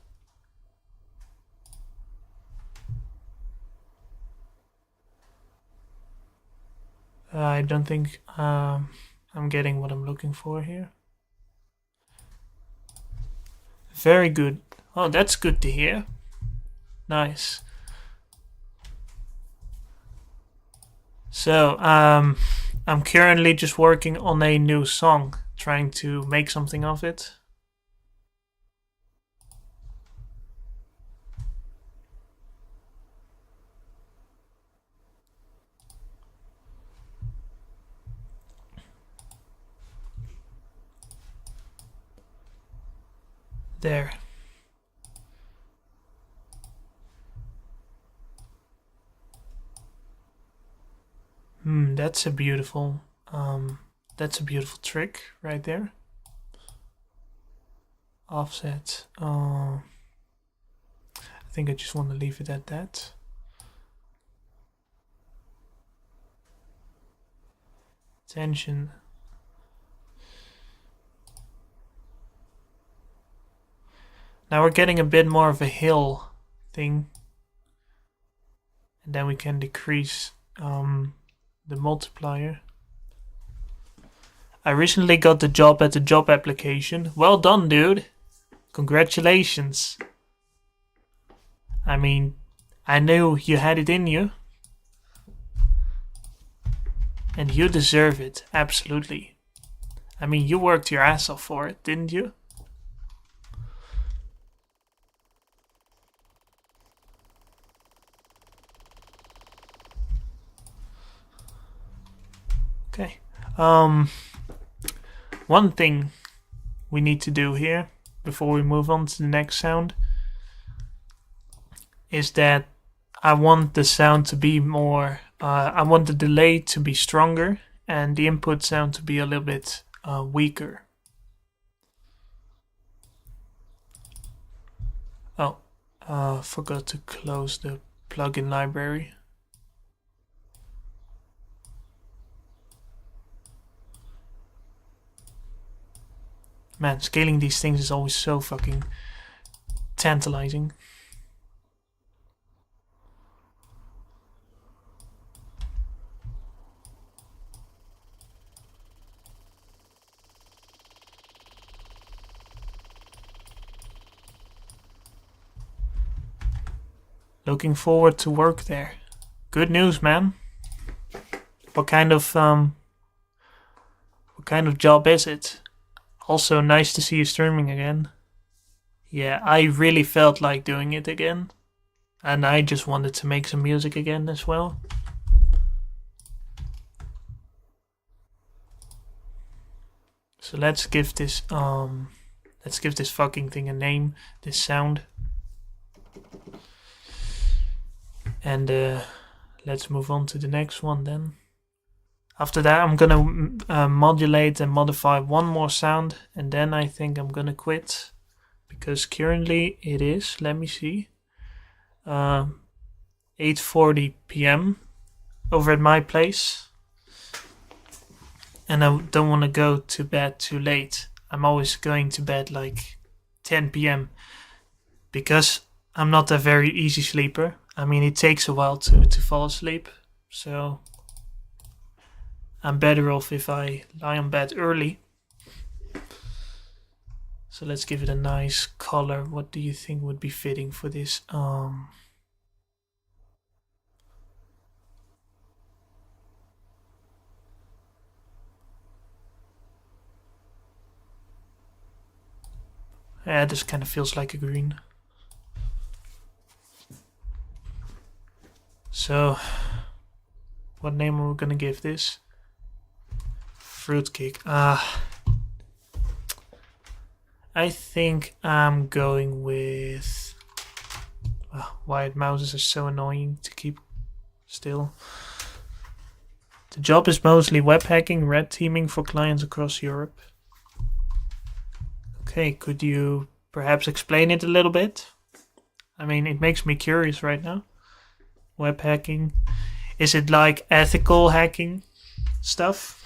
I don't think I'm getting what I'm looking for here. Very good. Oh, that's good to hear. Nice. So, I'm currently just working on a new song, trying to make something of it. There. That's a beautiful trick right there. Offset. I think I just want to leave it at that. Tension. Now we're getting a bit more of a hill thing. And then we can decrease the multiplier. I recently got the job at the job application. Well done, dude. Congratulations. I mean, I knew you had it in you. And you deserve it, absolutely. I mean, you worked your ass off for it, didn't you? Okay. One thing we need to do here before we move on to the next sound is that I want the sound to be more, I want the delay to be stronger and the input sound to be a little bit weaker. Oh, forgot to close the plugin library. Man, scaling these things is always so fucking tantalizing. Looking forward to work there. Good news, man. What kind of job is it? Also, nice to see you streaming again. Yeah, I really felt like doing it again. And I just wanted to make some music again as well. So let's give this fucking thing a name, this sound. And let's move on to the next one then. After that, I'm gonna modulate and modify one more sound, and then I think I'm gonna quit, because currently it is, let me see, 8:40 p.m. over at my place, and I don't want to go to bed too late. I'm always going to bed like 10 p.m. because I'm not a very easy sleeper. I mean, it takes a while to fall asleep, so I'm better off if I lie on bed early. So let's give it a nice color. What do you think would be fitting for this? Yeah, this kind of feels like a green. So, what name are we gonna give this? Fruitcake. I think I'm going with... White mouses are so annoying to keep still. The job is mostly web hacking, red teaming for clients across Europe. Okay, could you perhaps explain it a little bit? I mean, it makes me curious right now. Web hacking. Is it like ethical hacking stuff?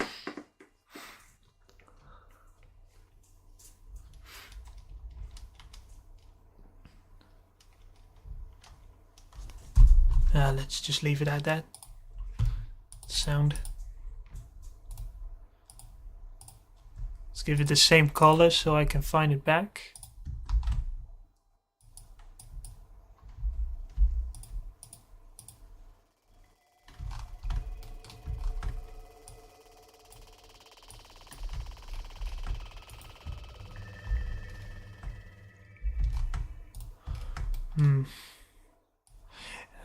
Let's just leave it at that. Sound. Let's give it the same color so I can find it back.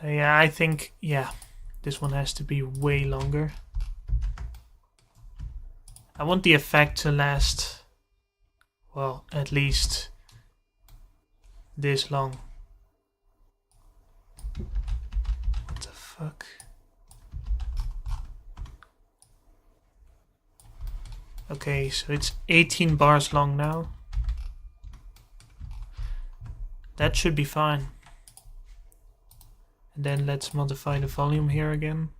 Yeah, I think, this one has to be way longer. I want the effect to last, well, at least this long. What the fuck? Okay, so it's 18 bars long now. That should be fine. And then let's modify the volume here again.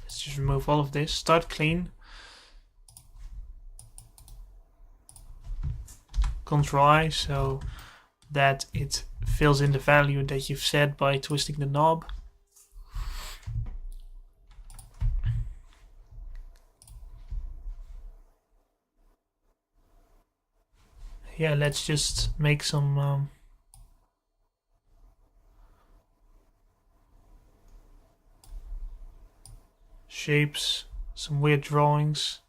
Let's just remove all of this. Start clean. Ctrl-I so that it fills in the value that you've set by twisting the knob. Yeah, let's just make some shapes, some weird drawings.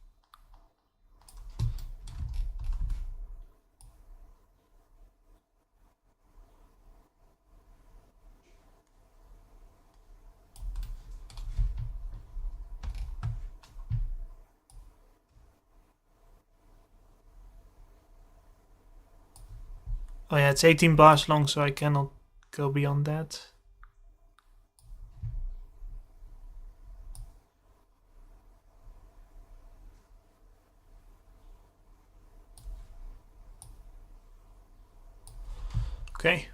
Oh yeah, it's 18 bars long, so I cannot go beyond that. Okay.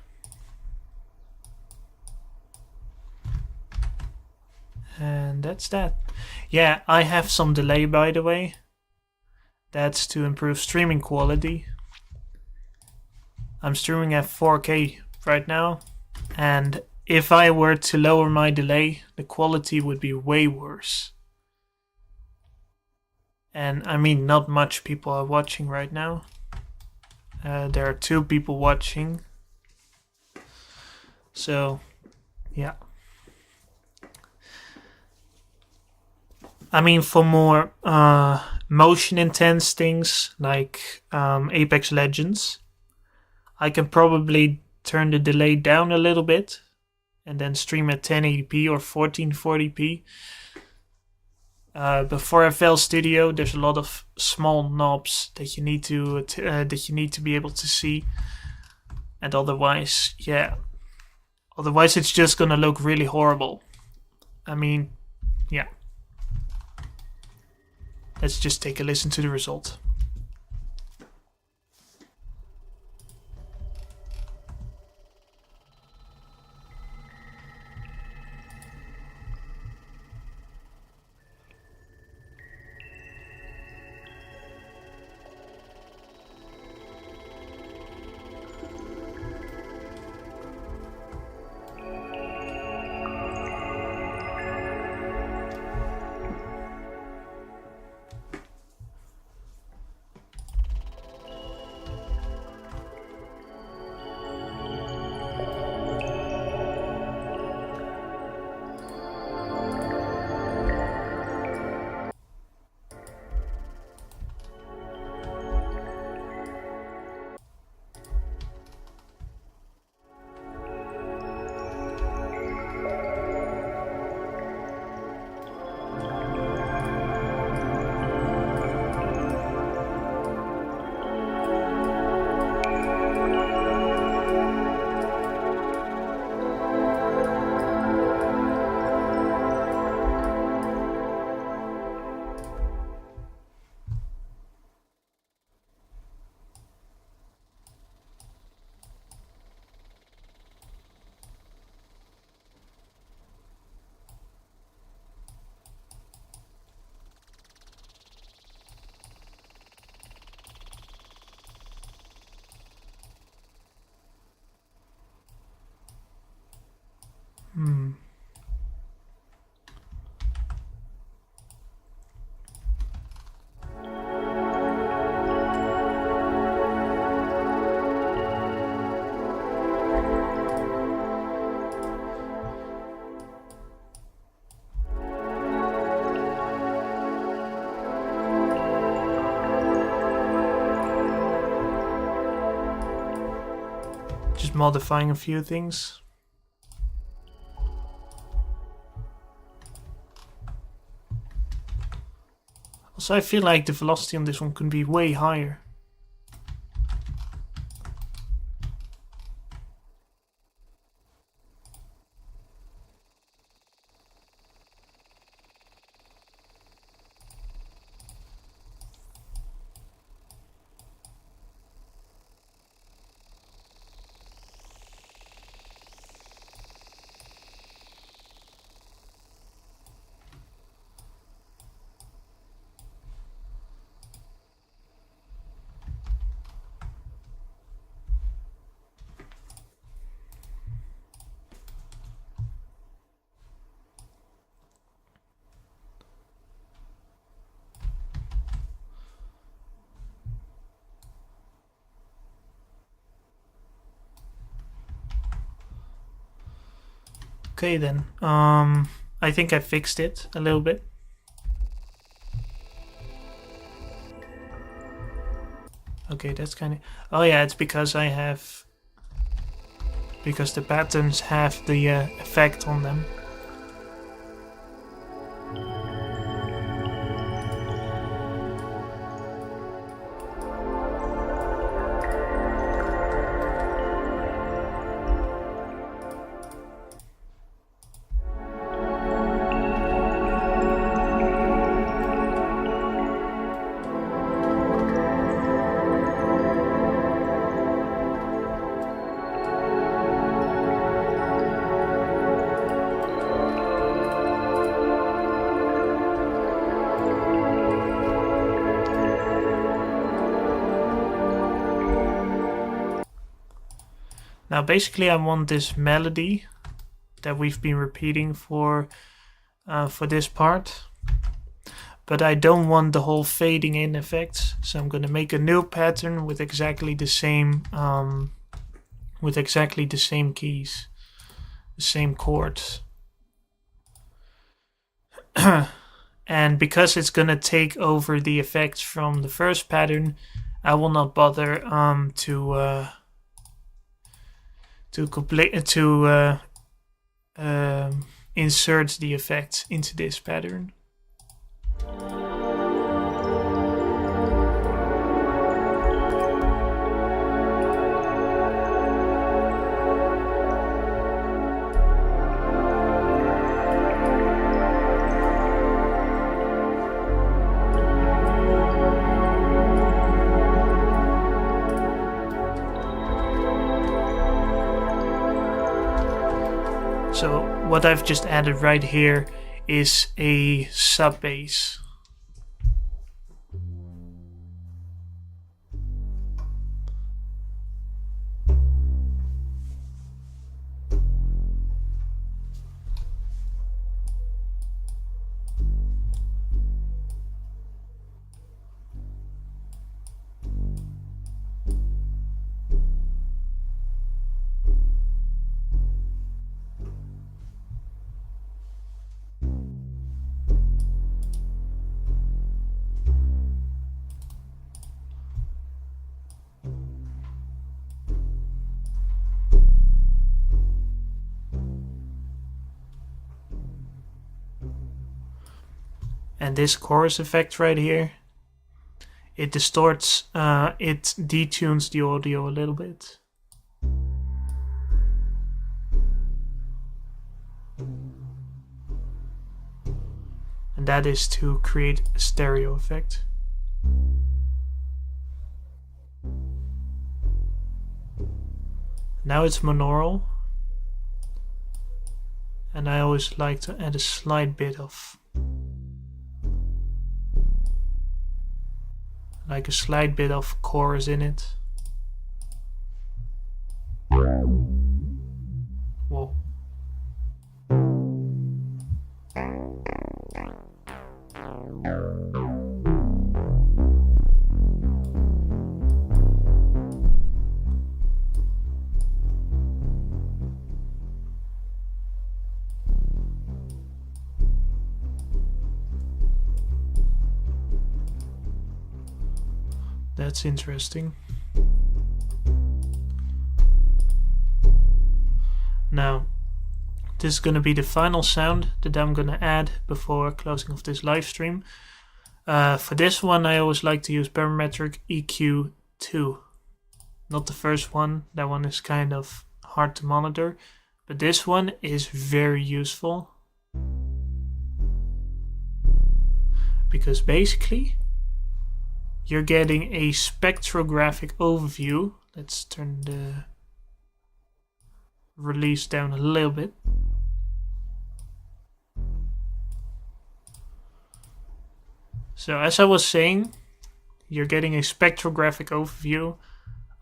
And that's that. Yeah, I have some delay, by the way. That's to improve streaming quality. I'm streaming at 4K right now, and if I were to lower my delay, the quality would be way worse. And I mean, not much people are watching right now. There are 2 people watching. So, yeah. I mean, for more motion intense things like Apex Legends, I can probably turn the delay down a little bit and then stream at 1080p or 1440p. Before FL Studio, there's a lot of small knobs that you need to be able to see, and otherwise it's just gonna look really horrible. I mean, yeah. Let's just take a listen to the result. Just modifying a few things. Also, I feel like the velocity on this one could be way higher. Okay then, I think I fixed it a little bit. Okay, that's kind of... Oh yeah, it's because because the patterns have the effect on them. Now basically I want this melody that we've been repeating for this part, but I don't want the whole fading in effect, so I'm going to make a new pattern with exactly the same keys, the same chords. And because it's going to take over the effects from the first pattern, I will not bother to insert the effects into this pattern. So what I've just added right here is a sub bass. And this chorus effect right here, it distorts, it detunes the audio a little bit. And that is to create a stereo effect. Now it's monaural, and I always like to add a slight bit of chorus in it. Whoa. That's interesting. Now, this is going to be the final sound that I'm going to add before closing off this live stream. For this one, I always like to use Barometric EQ 2. Not the first one, that one is kind of hard to monitor, but this one is very useful. Because basically, you're getting a spectrographic overview. Let's turn the release down a little bit. So as I was saying, you're getting a spectrographic overview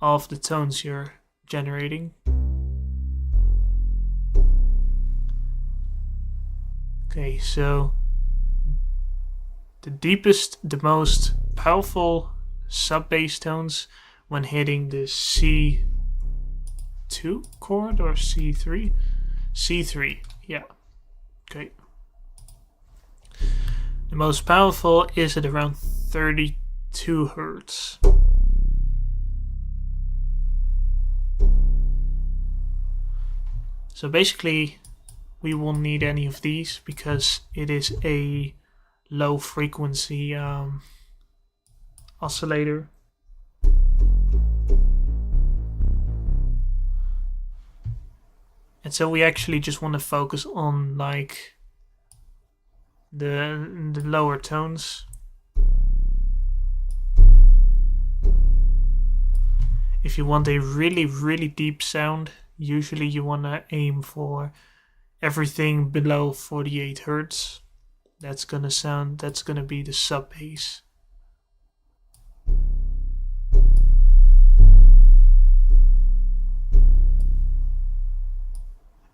of the tones you're generating. Okay, so the deepest, the most powerful sub-bass tones when hitting the C2 chord or C3? C3, yeah. Okay. The most powerful is at around 32 Hertz. So basically, we won't need any of these because it is a low frequency oscillator. And so we actually just want to focus on like the lower tones. If you want a really deep sound, usually you want to aim for everything below 48 Hertz. That's gonna be the sub bass.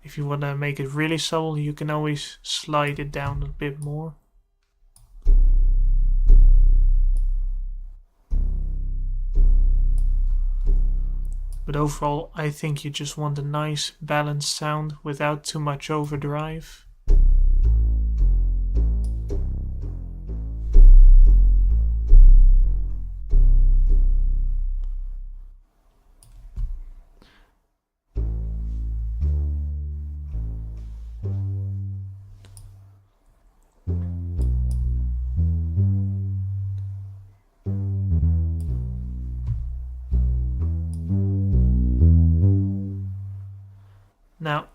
If you want to make it really subtle, you can always slide it down a bit more. But overall, I think you just want a nice balanced sound without too much overdrive. Now,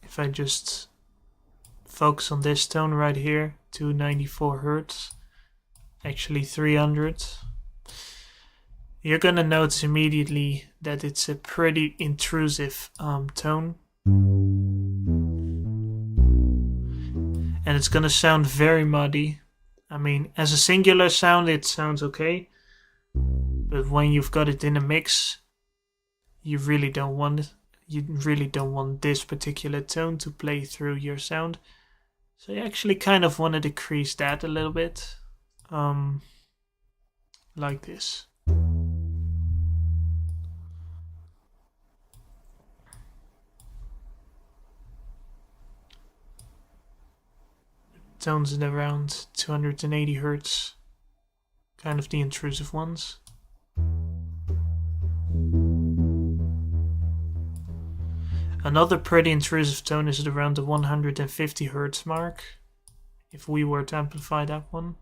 if I just focus on this tone right here, 294 Hertz, actually 300, you're gonna notice immediately that it's a pretty intrusive tone. And it's gonna sound very muddy. I mean, as a singular sound, it sounds okay. But when you've got it in a mix, you really don't want it. You really don't want this particular tone to play through your sound. So you actually kind of want to decrease that a little bit. Like this. Tones at around 280 Hertz. Kind of the intrusive ones. Another pretty intrusive tone is at around the 150 Hertz mark, if we were to amplify that one.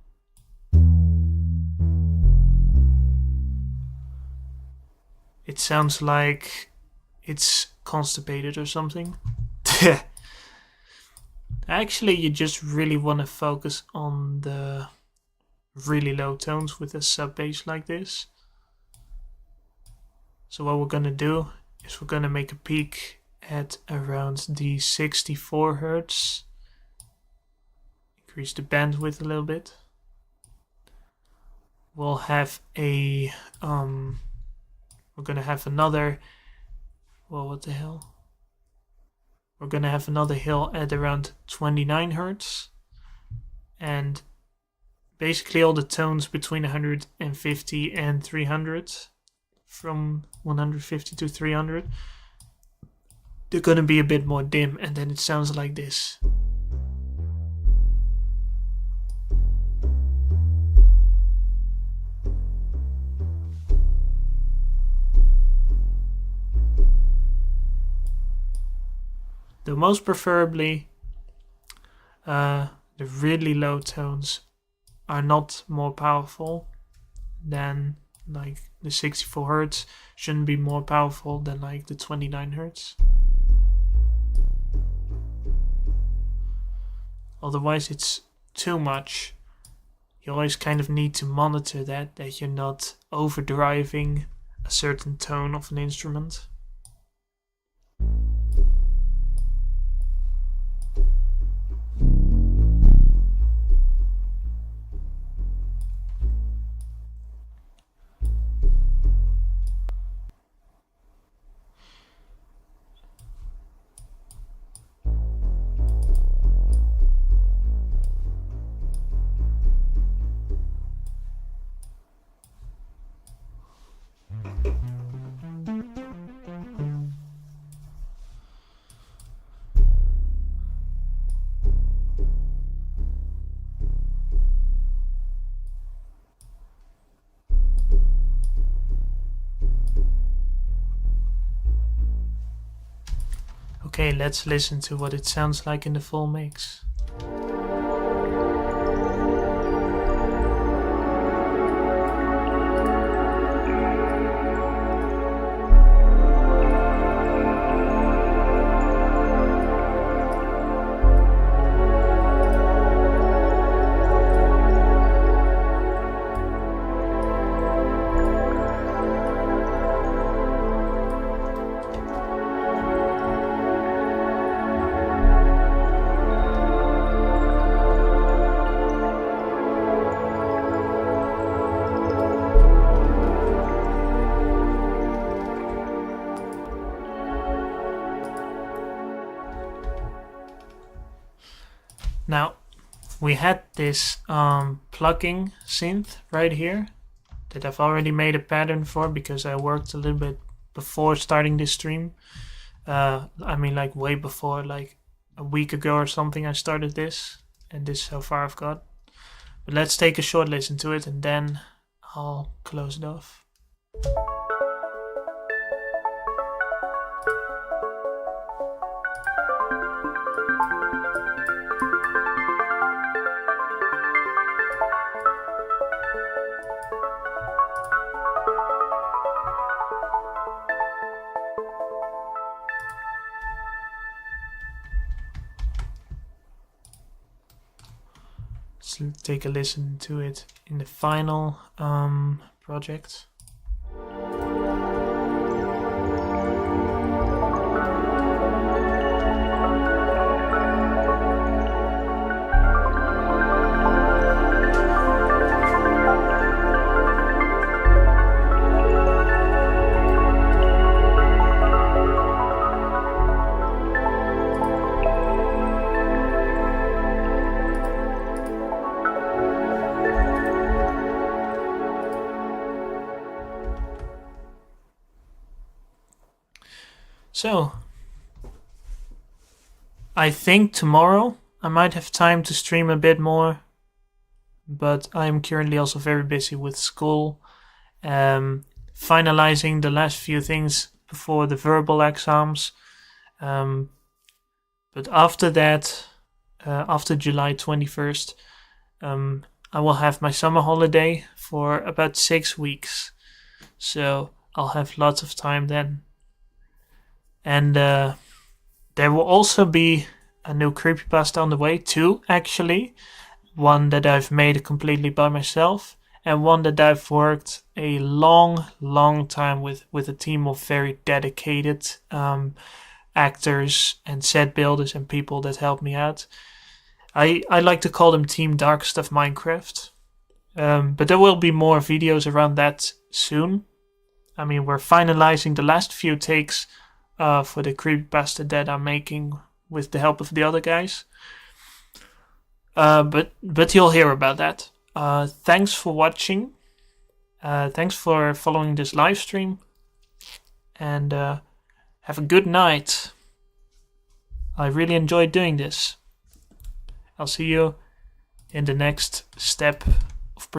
It sounds like it's constipated or something. Actually, you just really want to focus on the really low tones with a sub bass like this. So what we're going to do is we're going to make a peak at around the 64 Hertz. Increase the bandwidth a little bit. We'll have a we're gonna have another, well, what the hell? We're gonna have another hill at around 29 Hertz. And basically all the tones between 150 and 300, from 150 to 300, they're gonna be a bit more dim, and then it sounds like this. Though most preferably, the really low tones are not more powerful than like the 64 Hertz, shouldn't be more powerful than like the 29 Hertz. Otherwise it's too much. You always kind of need to monitor that you're not overdriving a certain tone of an instrument. Okay, let's listen to what it sounds like in the full mix. Now, we had this plugging synth right here that I've already made a pattern for because I worked a little bit before starting this stream. I mean, like way before, like a week ago or something I started this, and this so far I've got. But let's take a short listen to it and then I'll close it off. Let's take a listen to it in the final project. So, I think tomorrow I might have time to stream a bit more, but I'm currently also very busy with school, finalizing the last few things before the verbal exams. But after that, after July 21st, I will have my summer holiday for about 6 weeks. So I'll have lots of time then. And there will also be a new creepypasta on the way, 2 actually. One that I've made completely by myself, and one that I've worked a long time with a team of very dedicated actors and set builders and people that help me out. I like to call them Team Dark Stuff Minecraft. But there will be more videos around that soon. I mean, we're finalizing the last few takes for the creepypasta that I'm making with the help of the other guys. But you'll hear about that. Thanks for watching. Thanks for following this live stream. And have a good night. I really enjoyed doing this. I'll see you in the next step